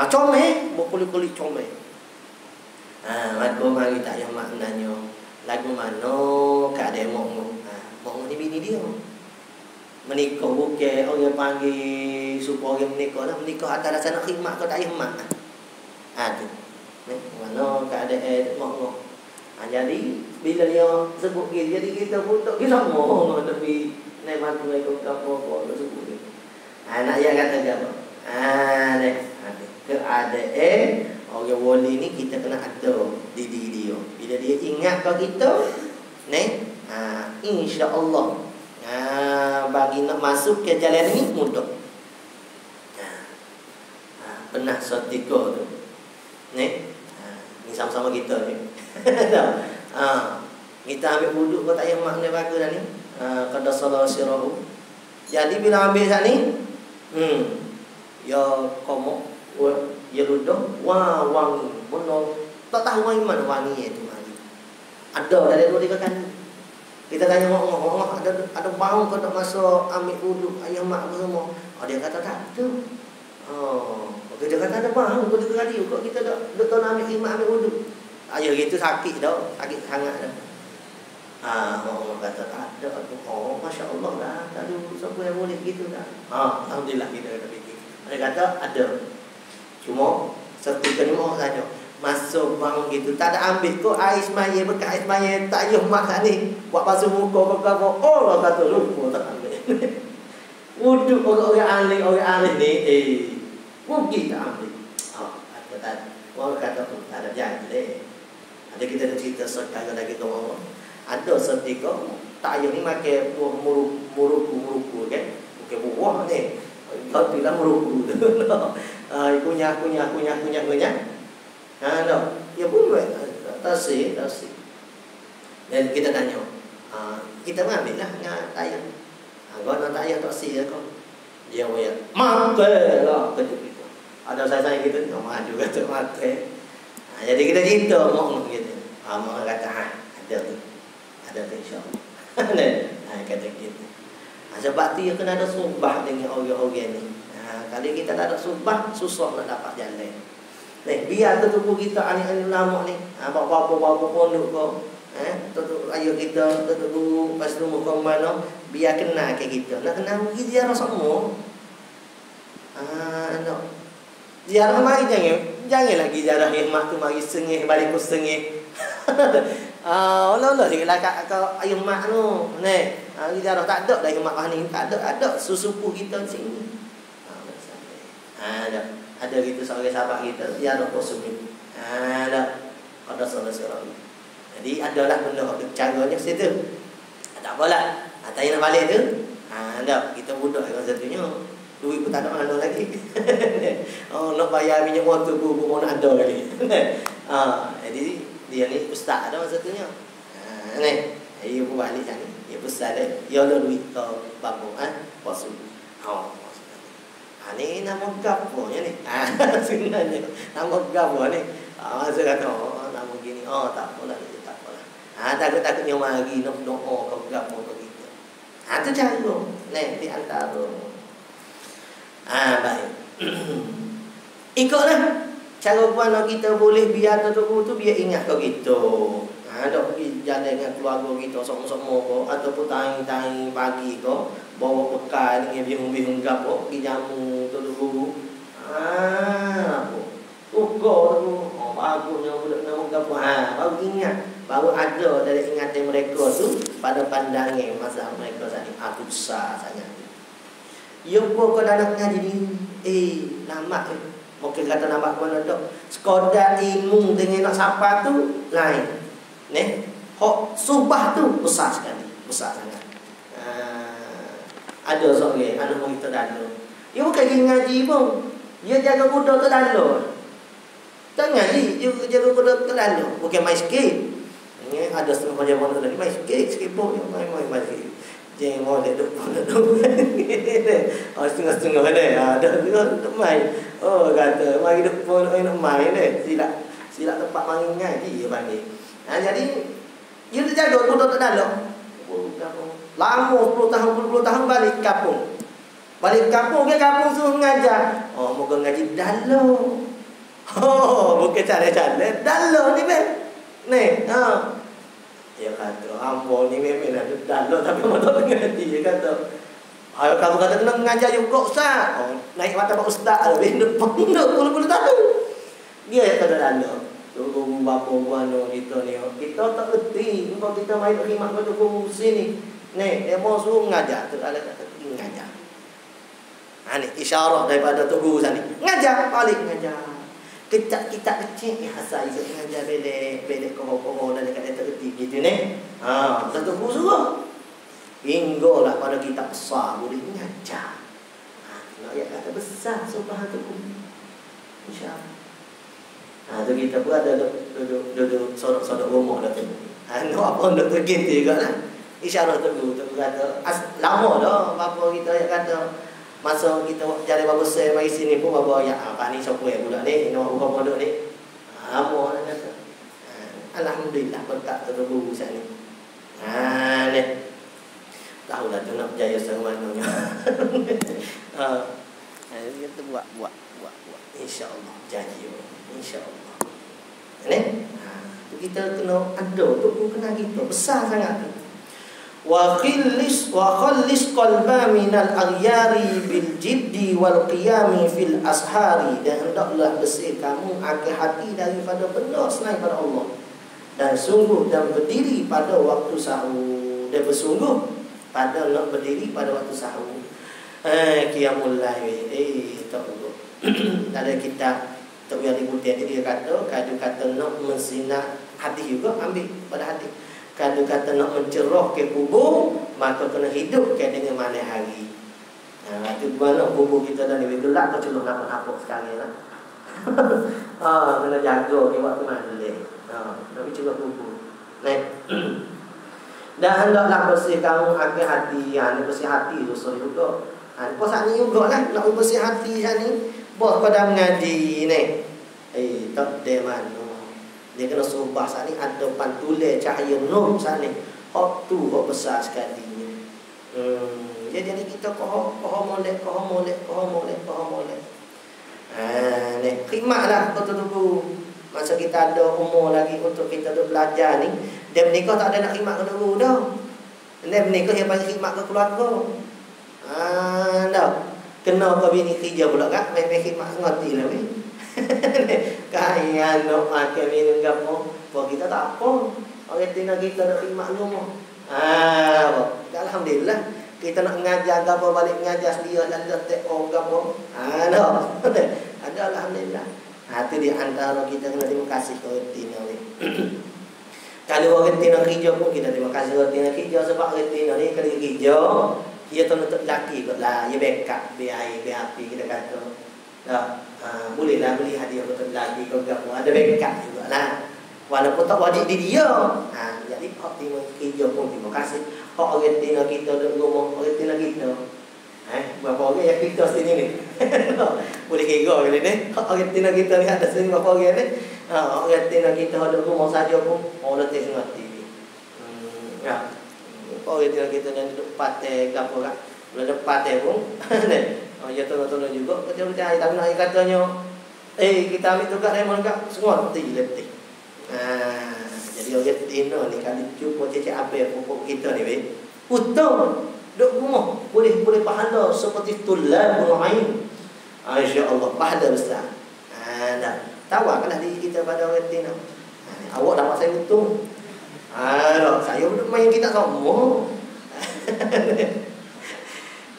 Comel, berkulit-kulit comel. Maka mari tak ayah mak nanya, lagu mana keadaan mok-mok. Mok-mok ni bini dia. Menikah bukan orang panggil supaya orang menikah lah. Menikah atas dasar nak khidmat kau tak ayah mak. Tu. Mana keadaan mok-mok. Jadi bila dia sebut gitu, jadi kita pun tak kira semua tapi naik matu naik ke apa sebut gitu. Nak ayah kata apa? Keadaan orang wali ni kita kena ada di diri dia. Bila dia ingat ke kita, insya-Allah bagi nak masuk ke jalan ni mudah. Pernah setika tu. Ni sama-sama kita ni. Kita ambil wuduk kau tak payah mak ni bagus dah ni. Qaddasallahu sirahu. Jadi bila ambil sat ni, ya komok, ya duduk, wangi. Benar. Tak tahu wangi mana wangi itu mari. Ada dari 2-3 kali. Kita tanya mak, ada bau kau nak masuk ambil wuduk ayah mak semua. Dia kata tak ada. Dia kata ada bau kau 3 kali kok kita dak tahu nak ambil khidmat ambil wuduk. Ayah gitu sakit dah, sakit sangat dah. Orang kata tak ada. Masya Allah dah. Tak ada siapa yang boleh gitu dah. Alhamdulillah kita kata fikir. Dia kata ada. Cuma seperti kenal saja. Masuk bang gitu. Tak ada ambil kok air semaya, bekas air semaya. Tak payah mak ni. Buat basuh muka ke-apa. Allah kata lupa tak ambil. Wuduk orang ahli ni. Mungkin tak ambil. Kata tak. Orang kata pun tak ada janji. Ada kita ada cerita sekarang lagi ke orang. Ada setika tak payah ni makan muruku kan. Bukan buah ni. Kau bilang muruku tu. Kunyah. Ya pun tasih. Dan kita tanya. Kita ambil lah dengan tayar. Kau nak tayar tak sih kau. Dia waya. Makan lah kata kita. Ada saya kita maju kata makan. Jadi kita cerita mak kita. Mak kata ada tu. Ada tu insya-Allah. Kata gitu. Sebab tu dia kena ada subah dengan orang-orang ni. Kalau kita tak ada subah, susah nak dapat jalan. Biar tubuh kita anik-anik lama ni. Bapa-bapa pondok kau. Tutup ayah kita, tutup guru, pas tu muka mana, biar kenal ke kita. Nak kenal pergi ziarah semua. Ziarah mari jangan lagi ziarah khidmat tu mari sengih balik ke sengih. Allah sikitlah kat ayah mak tu. Ziarah tak ada dah khidmat ni, tak ada susupu kita sini. Ada gitu seorang sahabat kita ziarah kosong ni. Ada salah-salah. Jadi adalah benda caranya situ. Tak apalah. Tak nak balik tu. Kita budak yang satunya. Duit pun tak ada mana lagi. Nak bayar minyak motor pun nak ada lagi. Jadi dia ni ustaz ada satunya. Dia pun balik sana. Dia ustaz dia. Dia ada duit ke bapa puasa. Ni nama gapo ni. Sebenarnya nama gapo ni. Saya kata nama gini. Tak apalah. Takut-takutnya mari nak doa ke gapo ke kita. Tu cara. Di antara. Baik. Ikutlah cara mana kita boleh biar tutup tu biar ingat ke kita. Ada pergi jalan dengan keluarga kita sama-sama ke ataupun tangi-tangi pagi ke bawa bekal dengan bihung-bihung gapo pergi jamu tutup. Apa? Ukur tu. Bagusnya budak nama gapo. Baru ingat. Baru ada dari ingatan mereka tu pada pandangan masa mereka saat ni. Itu besar sangat. Ya pun kau dah nak ngaji ni. Nampak tu. Mungkin kata nampak mana tu. Sekadar ilmu dengan nak sapa tu lain. Hak subah tu besar sekali. Besar sangat. Ada seorang ada orang kita dalam. Dia bukan pergi ngaji pun. Dia jaga budak tu dalam. Tak ngaji, dia jaga budak tu dalam. Bukan main sikit. Ada setengah macam mana lagi main sikit pun main sikit. Jangan mau dia depan setengah-setengah ni. Ada main. Kata mari depan nak main ni. Bila tempat mari ngaji dia panggil. Jadi dia terjaga budak tak dalam. Lama 10 tahun balik kampung. Balik kampung ke kampung suruh ngajar. Oh, moga ngaji dalam. Oh, bukan cara-cara dalam ni ben. Ni, dia kata, ambo ni memang ada dalam tapi mana mengerti. Dia kata, ayo kamu kata kena mengajar juga ustaz. Oh, naik mata pak ustaz lebih depan 20 tahun. Dia yang kata dalam. Tunggu bapa buano kita ni. Kita tak erti. Kalau kita main khidmat pada guru sini. Ni, dia mau suruh mengajar. Tu ada kata mengajar. Ni isyarat daripada tu guru sana. Ngajar, balik ngajar. Kita kecil asal izin mengajar belek koho-koho dan dekat tak erti gitu ni. Satu guru suruh. Hingga lah pada kita besar boleh mengajar. Nak ayat kata besar subhanallah. InsyaAllah. Tu kita pun ada duduk sodok rumah dah tu. Nak apa nak tergiti juga lah. InsyaAllah tu kata lama dah bapa kita ayat kata masa kita jadi bapa saya mari sini pun bapa ayat apa ni siapa yang budak ni nak buka pondok ni. Lama dah kata. Alhamdulillah berkat terguru sana ni. Ni. Tahu lah tu nak berjaya sama mananya. Kita buat. InsyaAllah janji. InsyaAllah. Ni? Kita kena ada tu kena kita besar sangat tu. Wa khallis qalba minal aghyari bil jiddi wal qiyami fil ashari, dan hendaklah bersih kamu akan hati daripada benda selain pada Allah, dan sungguh dan berdiri pada waktu sahur, dan bersungguh pada nak berdiri pada waktu sahur. Qiyamul lail tak betul. Ada kitab tak biar dibuat dia kata nak mensinar hati juga, ambil pada hati. Kata nak mencerah ke kubur, maka kena hidup ke dengan malam hari. Itu mana kubur kita dah lebih gelap, kau celuh nampak sekali lah. Kena jaga ke waktu malam. Tapi celuh kubur. Dan hendaklah bersih kamu akan hati. Bersih hati tu so juga. Kau saat ni juga lah nak bersih hati saat ni. Bos pada mengaji ni. Tak deman. Dia kena sumpah saat ni ada pantule cahaya nur saat ni. Hak tu hak besar sekali. Jadi kita koh molek. Ni khidmatlah betul tu. Masa kita ada umur lagi untuk kita duk belajar ni, dia menikah tak ada nak khidmat ke dulu dah. Dia menikah yang bagi khidmat ke keluarga. Dah. Kena ke bini kerja pula kan, main khidmat ngerti lah weh. Kaya nak makan minum gapo, buat kita tak apa. Orang tina kita nak khidmat rumah. Alhamdulillah. Kita nak ngajar gapo balik ngajar dia dan letak gapo. Dah. Ada alhamdulillah. Itu di antara kita kena terima kasih ke tina ni. Kalau orang tina kerja pun kita terima kasih ke tina kerja, sebab orang tina ni kalau kerja dia tu untuk laki kot lah, dia backup biaya api kita kata. Bolehlah beli hadiah untuk laki kau gapo, ada backup juga lah. Walaupun tak wajib di dia. Jadi hak tina kerja pun terima kasih. Hak orang tina kita duduk rumah, orang tina kita. Berapa orang yang kita sini ni? Boleh kira kali ni. Orang tina kita ni ada sini berapa orang ni? Orang tina kita ada rumah saja pun orang letih mati. Orang tina kita yang duduk patai gapo kan? Bila ada patai pun, ya tolong juga. Percaya tapi nak katanya, kita ambil tugas remon kat semua letih. Jadi orang tina ni kali jumpa cecek apa pokok kita ni weh. Utang duduk rumah boleh pahala seperti tulabul ain. Insya-Allah pahala besar. Dah tawarkanlah diri kita pada orang tina. Awak dapat saya untung. Saya duduk main kita sama.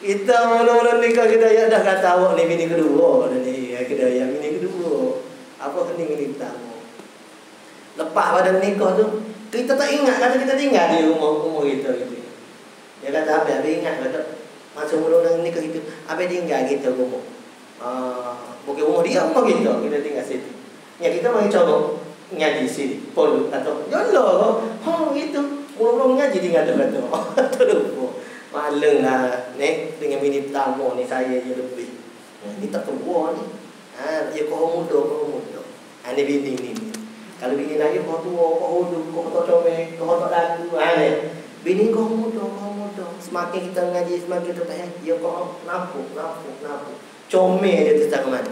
Kita mula-mula nikah kedaya dah kata awak ni bini kedua ni. Kedaya bini kedua. Apa kening ni pertama. Lepas pada nikah tu kita tak ingat kata kita tinggal di rumah kita gitu. Dia kata apa ingat kata masa mula-mula nikah itu apa tinggal kita rumah. Bukan rumah dia, rumah kita tinggal situ. Ya kita mari coba ngaji sini. Pol atau yalah. Gitu. Mula-mula ngaji tinggal kata. Terus malang lah ni dengan bini pertama ni saya je lebih. Ni tak tua ni. Ya kau muda. Ni bini ni. Kalau bini lagi kau tua, kau hudu, kau tak comel, kau tak lagu, bini kau muda. Semakin kita ngaji, semakin kita tanya, ya kau nampak. Comel dia tu tak mana.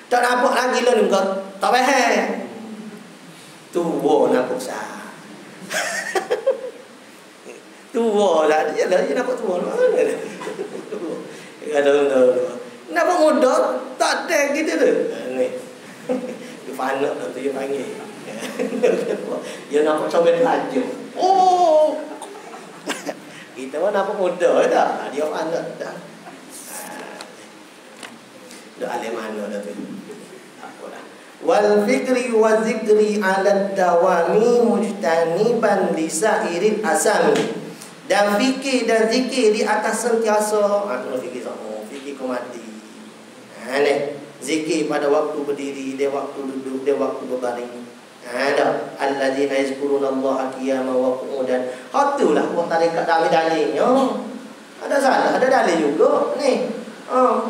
Tak nampak lagi lah ni kau, tak payah. Tua nampak sah. Tua lah, dia nampak tua mana dia. Ada. Nampak muda, tak ada gitu tu. Ni. Dia panak tu dia panggil. Dia nampak comel laju. Oh. Kita pun nampak muda dah. Dia panak dah. Dah alim mana dah tu. Apalah. Wal fikri wa zikri 'ala dawami mujtaniban li sa'iril asami. Dan fikir dan zikir di atas sentiasa. Kena fikir sama, fikir kau mati. Ni zikir pada waktu berdiri, dia waktu duduk, dia waktu berbaring. Ada allazina yazkurunallaha qiyaman wa qu'udan. Hatulah buat tarekat dalil-dalilnya. Ada salah, ada dalil juga ni.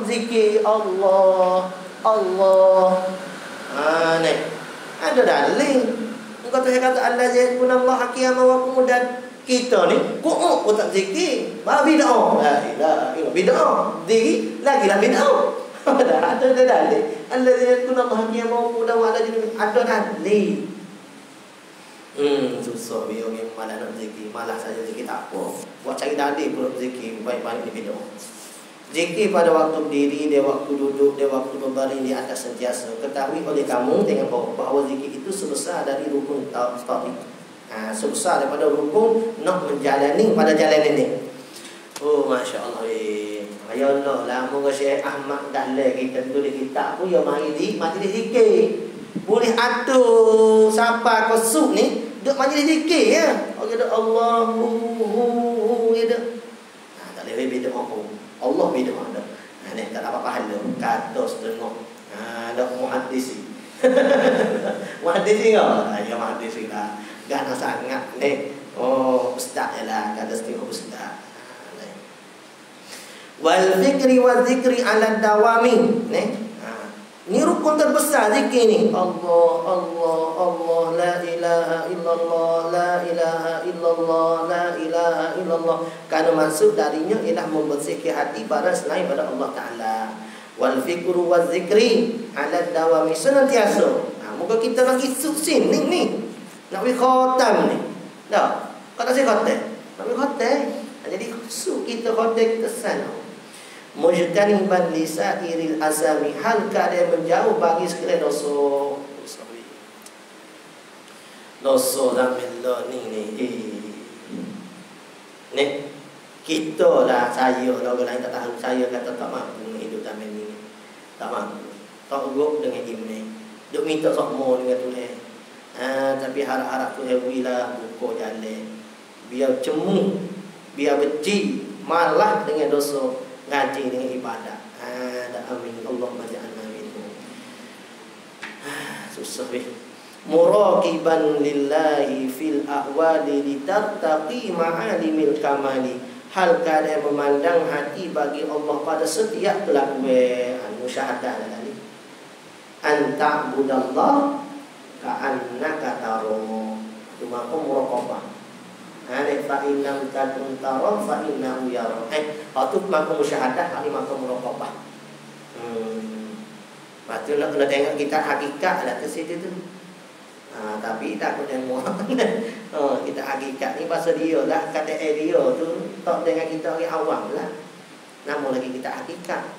Zikir Allah. Ni. Ada dalil. Engkau tu kata allazina yazkurunallaha qiyaman wa qu'udan. Kita ni qu'ud pun tak zikir. Bid'ah. La ilaha illallah. Bid'ah. Diri lagilah bid'ah. Ada dalil. Allazina yazkurunallaha qiyaman wa qu'udan wa 'ala junubihim. Ada dalil. Susah biar orang malas nak zikir. Malas saja zikir tak apa. Buat cari dalil pun zikir. Baik-baik ni bid'ah. Zikir pada waktu berdiri, dia waktu duduk, dia waktu berbaring di atas sentiasa. Ketahui oleh kamu dengan bahawa zikir itu sebesar dari rukun tauhid. Sebesar daripada rukun nak menjalani pada jalan ini. Oh, Masya Allah. Ya Allah, lama ke Syekh Ahmad Dahlan kita tulis kitab pun ya mari di majlis zikir. Boleh atur siapa kosuk ni duk majlis zikir ya. Oh kata Allahu ya dak. Tak boleh beda Allah beda dah. Ni tak dapat pahala. Kata setengah. Dak muhaddis. Muhaddis enggak? Ya muhaddis lah. Gana sangat ni. Oh, ustaz jelah kata setengah ustaz. Wal fikri wa zikri 'ala dawami. Ni rukun terbesar zikir ni. Allah, la ilaha illallah, la ilaha illallah, la ilaha illallah. Kerana maksud darinya ialah membersihkan hati pada selain pada Allah Ta'ala. Wal fikru wa zikri 'ala dawami, senantiasa. Moga kita nak isuk sini ni. Nak pergi khatam ni. Dah. Kau tak saya khatam. Nak pergi khatam. Jadi isuk kita khatam kita sana. Mujtaniban li sa'iril azami, hal keadaan menjauh bagi segala dosa. Dosa zaman ni. Ni kita lah, saya lah, orang lain tak tahu. Saya kata tak mampu hidup zaman ni. Tak mampu. Tak urut dengan iman. Duk minta sokmo dengan Tuhan. Tapi harap-harap Tuhan bila buka jalan. Biar cemu, biar benci, malah dengan dosa. Ngaji dengan ibadah. Amin. Allah maja'alna minhum. Susah weh. Muraqiban lillahi fil ahwali litartaqi ma'alimil kamali. Hal keadaan memandang hati bagi Allah pada setiap kelakuan. Musyahadah tadi. Anta budallah ka'annaka taro. Itu makom muraqabah. Fa'in lam takun tara fa'innahu yara. Itu makom musyahadah, ini makom muraqabah. Lepas tu nak kena tengok kita hakikat lah ke situ tu. Tapi tak kena tengok. Kita hakikat ni pasal dia lah. Kata dia tu tak dengan kita orang awam lah. Namun lagi kita hakikat.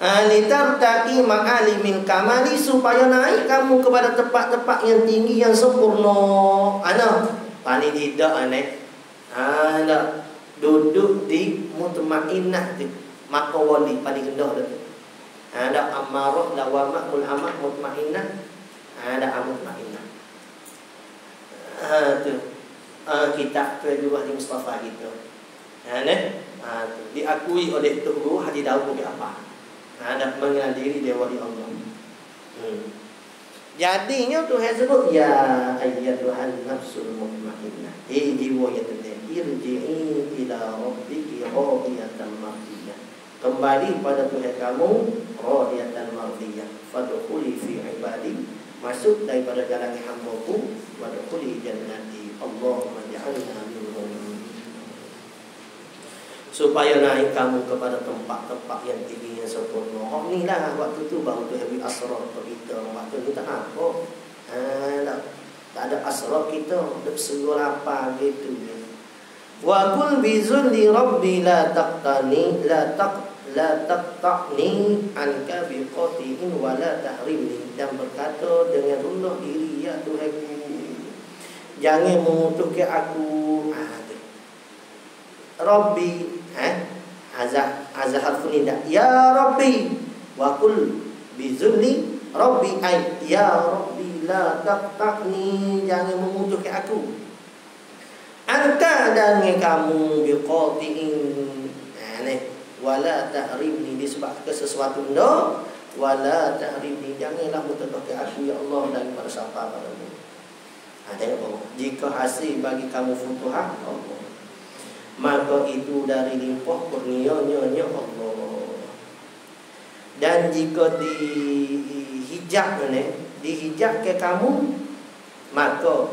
Litartaqi ma'alimil kamali, supaya naik kamu kepada tempat-tempat yang tinggi, yang sempurna. Paling tidak nak duduk di mutmainnah tu. Maka wali paling rendah tu. Ada amarah, lawamah, mulhamah, mutmainnah. Ada mutmainnah. Tu. Kitab kedua di Mustafa kita. Diakui oleh Tok Guru Haji Daud ke apa? Ada mengenal diri dia wali Allah. Jadinya Tuhan sebut ya ayyatuhan nafsul mutmainnah. Jiwa yang tenang, irji'i ila rabbiki radiyatan mardiyah. Kembali pada Tuhan kamu radiyatan mardiyah. Fadkhuli fi ibadi masuk daripada jalan hamba-Ku wa dukhuli jannati. Allahumma ja'alna minhum. Supaya naik kamu kepada tempat-tempat yang tinggi yang sempurna. Oh ni lah waktu tu baru tu habis asrar kita. Waktu ni tak apa. Tak ada asrar kita. Duk seru lapar gitu. Wa qul bi zulli rabbi la taqtani la taqtani anka bi qatin wa la tahrimni. Dan berkata dengan rendah diri, ya Tuhanku, jangan mengutukkan aku. Rabbi azah harfu nida, ya Rabbi. Wa qul bi zulli rabbi ay ya Rabbi la taqtani, jangan mengutukkan aku. Anta dan kamu biqatiin wala tahrimni, disebabkan sesuatu benda, wala tahrimni, janganlah mutaqaqqi aku ya Allah daripada sapa padamu. Tengok, jika hasil bagi kamu futuhat Allah, maka itu dari limpah kurnia-Nya Allah. Dan jika dihijab ke kamu, maka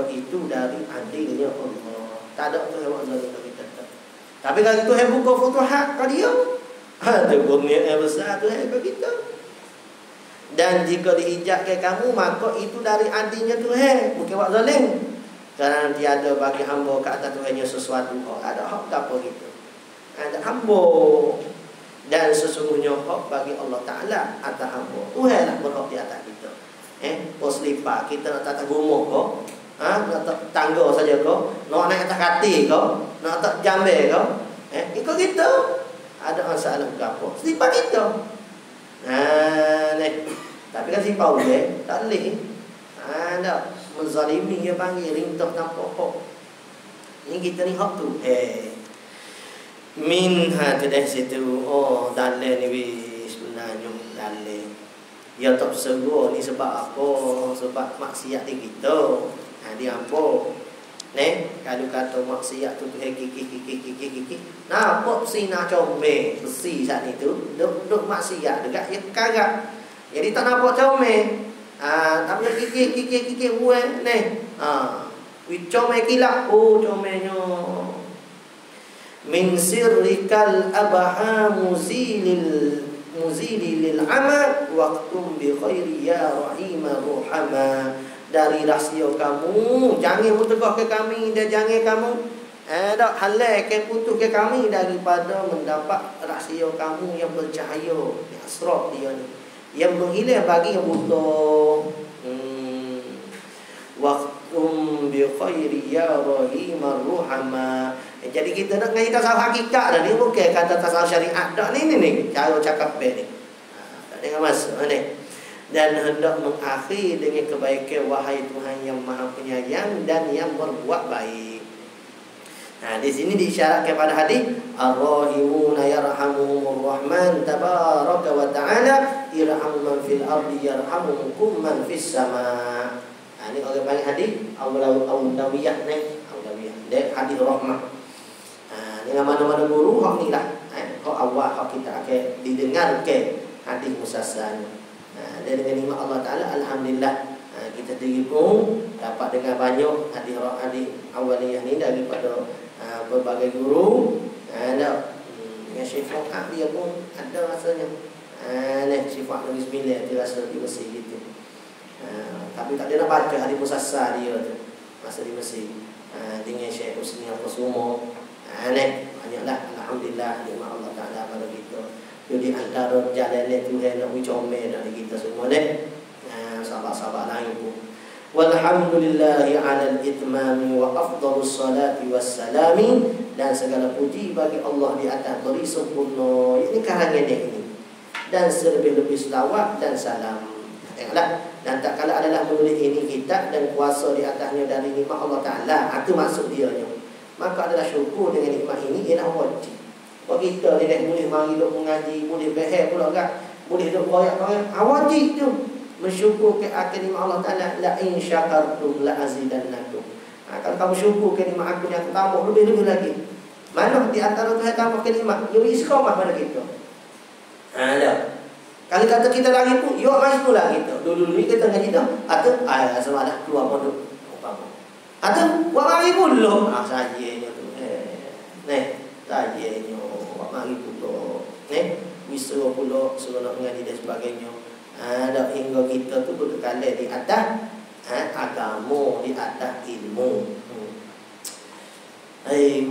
itu dari adilnya Allah. Tak ada tu yang Allah bagi kita. Tapi kalau Tuhan buka futuhat ke dia, ada kurnia yang besar Tuhan bagi kita. Dan jika dihijab ke kamu, maka itu dari adilnya Tuhan, bukan buat zalim. Kerana tiada bagi hamba ke atas Tuhannya sesuatu. Ada hak apa gitu? Ada hamba. Dan sesungguhnya hak bagi Allah Ta'ala atas hamba. Tuhan lah berhak di atas kita. Pos lipat kita nak tatap rumah kau, nak tatap tangga saja kau, nak naik atas kati kau, nak tatap jambe kau, ikut kita. Ada masalah ke apa? Lipat kita. Tapi kan si Paul tak boleh. Ada menzalimi, dia panggil ringtah tanpa hak. Ini kita ni hak tu. Minha kedai situ. Oh, dalil ni sebenarnya dalil. Ya tak seru ni sebab apa? Sebab maksiat di kita. Dia apa? Kalau kata maksiat tu kiki. Nampak sinar comel besi saat itu. Duk maksiat dekat dia kagak. Jadi tak nampak comel. Tapi kiki buat comel kilap. Oh, comelnya. Min sirrikal abaha muzili lil amal waqtum bi khairi ya rahimah ruhama. Dari rahsia kamu, jangan mutegah ke kami, dan jangan kamu dak halal ke putus ke kami daripada mendapat rahsia kamu yang bercahaya, yang asrar dia ni, yang menghilang bagi yang buta. Waqtum bi khairi ya rahimah ruhama. Jadi kita nak ngaji tasawuf hakikat dah ni, bukan kata tasawuf syariat dak ni cara cakap ni. Tak dengar masuk ni. Dan hendak mengakhiri dengan kebaikan, wahai Tuhan yang Maha Penyayang dan yang berbuat baik. Di sini diisyaratkan pada hadis ar-rahimuna yarhamuhumur rahman tabaraka wa ta'ala irhamu man fil ardi yarhamukum man fis sama. Ini orang panggil hadis Aulawiyah ni, Aulawiyah dia hadis rahmah. Dengan mana-mana guru hak ni lah. Hak awal hak kita akan didengarkan hadis musassal. Dan dengan nikmat Allah Ta'ala, alhamdulillah, kita terhibur dapat dengar banyak hadis awaliyah ni daripada berbagai guru. Ada yang syifa dia pun ada rasanya. Syifa Nabi Bismillah dia rasa di Mesir gitu. Tapi tak dia nak baca hadis musassal dia tu masa di Mesir. Dengan Syekh Husni Al-Qasumah. Banyaklah, alhamdulillah, nikmat Allah Ta'ala pada kita. Jadi antara jalan Tuhan nak comel dari kita semua ni. Sahabat-sahabat lain pun. Walhamdulillahi ala al-itmami wa afdalus salati wassalami. Dan segala puji bagi Allah di atas beri sempurna. Ini karangan dia ini. Dan selebih-lebih selawat dan salam. Tengoklah. Dan tak kala adalah menulis ini kitab dan kuasa di atasnya dari nikmat Allah Ta'ala. Itu maksud dia. Maka adalah syukur dengan nikmat ini ialah wajib. Kalau kita tidak boleh mari duk mengaji, boleh behel pula kan, boleh duk royak-royak, wajib tu mensyukur ke akan nikmat Allah Ta'ala. La in syakartum la azidannakum. Kalau kamu syukur ke nikmat aku yang aku tambah lebih-lebih lagi. Mana di antara Tuhan tambah ke nikmat, dia istiqamah pada kita. Kalau kata kita lagi pun, yuk mari pula kita. Dulu ni kita ngaji dah. Atau sama ada keluar pondok. Atau buat mari pula. Sajanya tu. Sajanya buat mari pula. Bisa pula suruh nak mengaji dan sebagainya. Dah hingga kita tu berkekalan di atas agama, di atas ilmu.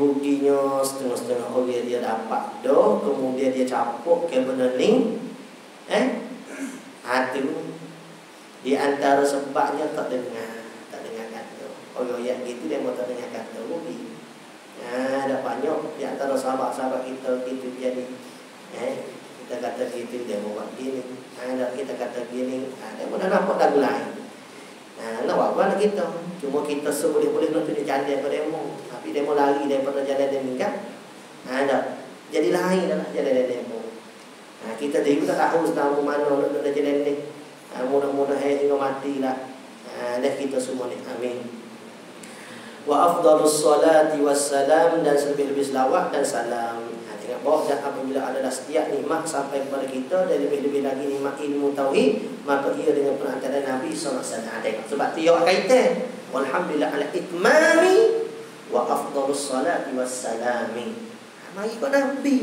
Ruginya setengah-setengah orang dia dapat dah, kemudian dia capuk ke benda ni. Itu di antara sebabnya tak dengar kata. Orang yang gitu dia mau tak dengar kata rugi. Ada banyak di antara sahabat-sahabat kita gitu jadi. Kita kata gitu dia mau buat gini. Ada kita kata gini, dia mau nampak lagu lain. Nak buat apa nak kita? Cuma kita seboleh-boleh nak tunjuk jalan pada demo. Tapi demo lari daripada jalan dia meningkat. Ada. Jadi lain dah jalan dia demo. Kita dia tak tahu sedang mana nak jalan ni. Mudah-mudahan hingga matilah. Dan kita semua ni. Amin. Wa afdalus salati wassalam, dan lebih-lebih selawat dan salam. Tengok bawah, dan apabila adalah setiap nikmat sampai kepada kita, dan lebih-lebih lagi nikmat ilmu tauhid, maka ia dengan perantara Nabi SAW. Tengok sebab tu ia kaitan. Walhamdulillah ala itmami wa afdalus salati wassalami. Mari ikut Nabi.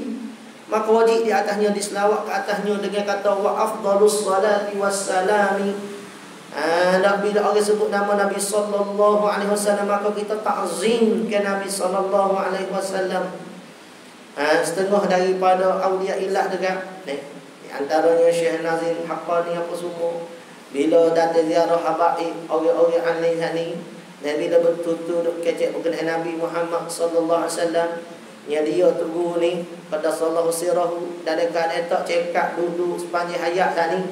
Maka wajib di atasnya diselawat ke atasnya dengan kata wa afdalus salati wassalami. Bila orang sebut nama Nabi sallallahu alaihi wasallam, maka kita ta'zim ke Nabi sallallahu alaihi wasallam. Setengah daripada awliya ilah dekat di antaranya Syekh Nazir Haqqani apa semua, bila datang ziarah habaib orang-orang aneh ni, dan bila betul-betul kecek berkenaan Nabi Muhammad sallallahu alaihi wasallam, yang dia tunggu ni pada sallallahu sirahu, dan dekat etak cekak duduk sepanjang hayat ni,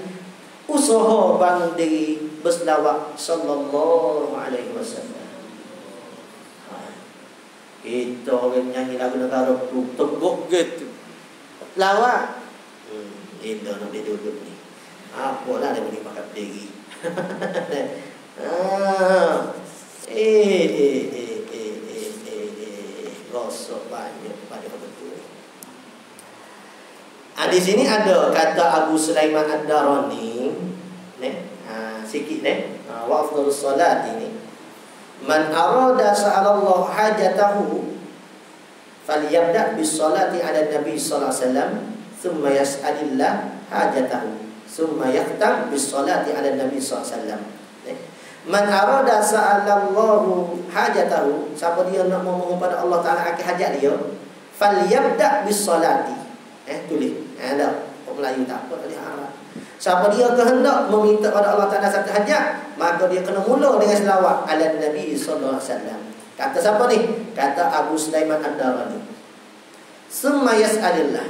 usaha bangun diri berselawat sallallahu alaihi wasallam. Kita orang nyanyi lagu negara tu teguk gitu lawak. Kita nak duduk ni apalah dia boleh pakai diri. Gosok banyak pada betul. Di sini ada kata Abu Sulaiman Ad-Darani sikit wa afdhalus salat ini, man arada sa'alallahu hajatahu falyabda bis salati ala nabi sallallahu alaihi wasallam thumma yas'alillah hajatahu thumma yahtam bis salati ala nabi sallallahu alaihi wasallam. Man arada sa'alallahu hajatahu, siapa dia nak memohon pada Allah Taala akan hajat dia, falyabda bis salati. Tulis ada Melayu tak apa, dia Arab. Siapa dia kehendak meminta pada Allah Taala satu hajat, maka dia kena mula dengan selawat ala Nabi sallallahu alaihi wasallam. Kata siapa ni? Kata Abu Sulaiman Ad-Darani. Summa yas'alillah.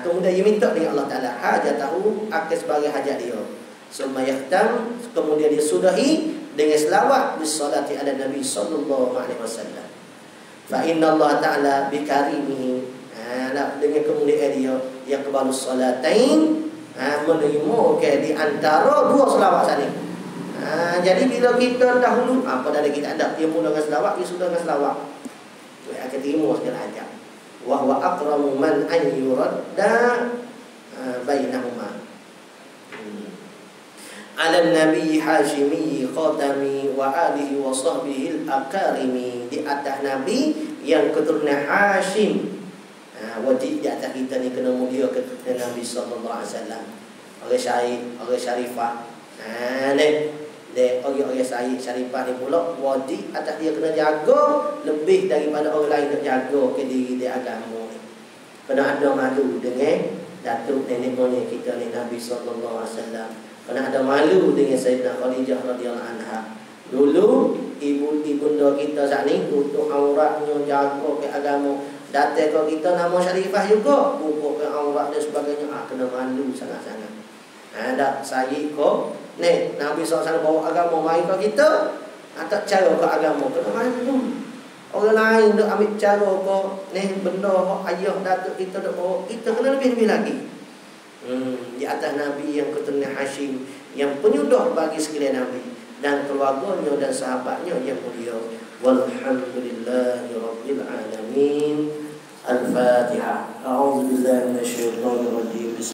Kemudian dia minta dengan Allah Taala hajatahu, akan sebagai hajat dia. Summa yahtam, kemudian dia sudahi dengan selawat bisolati ala Nabi sallallahu alaihi wasallam. Fa inna Allah Taala bikarimihi, dengan kemuliaan dia yang kebalus salatain, menerima di antara dua selawat tadi. Jadi bila kita dahulu apa dari kita ada, dia mula dengan selawat, dia sudah dengan selawat, dia akan terima segala hajat. Wa huwa aqramu man an yuradda bainahuma. Ala Nabi Hashimi khatami wa alihi wa sahbihi al-akarimi, di atas Nabi yang keturunan Hashim. Wajib di atas kita ni kena mulia kepada Nabi sallallahu alaihi wasallam. Orang syarif, orang syarifah. Orang syarif, syarifah ni pula wajib atas dia kena jaga lebih daripada orang lain nak jaga ke diri dia agama ni. Kena ada malu dengan datuk nenek moyang kita ni Nabi sallallahu alaihi wasallam. Kena ada malu dengan Sayyidah Khadijah radhiyallahu anha. Dulu ibunda kita saat ni tutup auratnya, jaga ke agama. Datang ke kita nama syarifah juga, buka ke aurat dan sebagainya. Kena malu sangat-sangat. Ada saya ko ni Nabi SAW bawa agama mai ke kita, tak cara ke agama, kena malu. Orang lain dak ambil cara ke ni benda ayah datuk kita dak bawa, kita kena lebih-lebih lagi. Di atas Nabi yang keturunan Hashim, yang penyudah bagi sekalian Nabi dan keluarganya dan sahabatnya yang mulia. Walhamdulillahi rabbil alamin. Al-Fatihah. A'udzu billahi minasyaitonir rajim.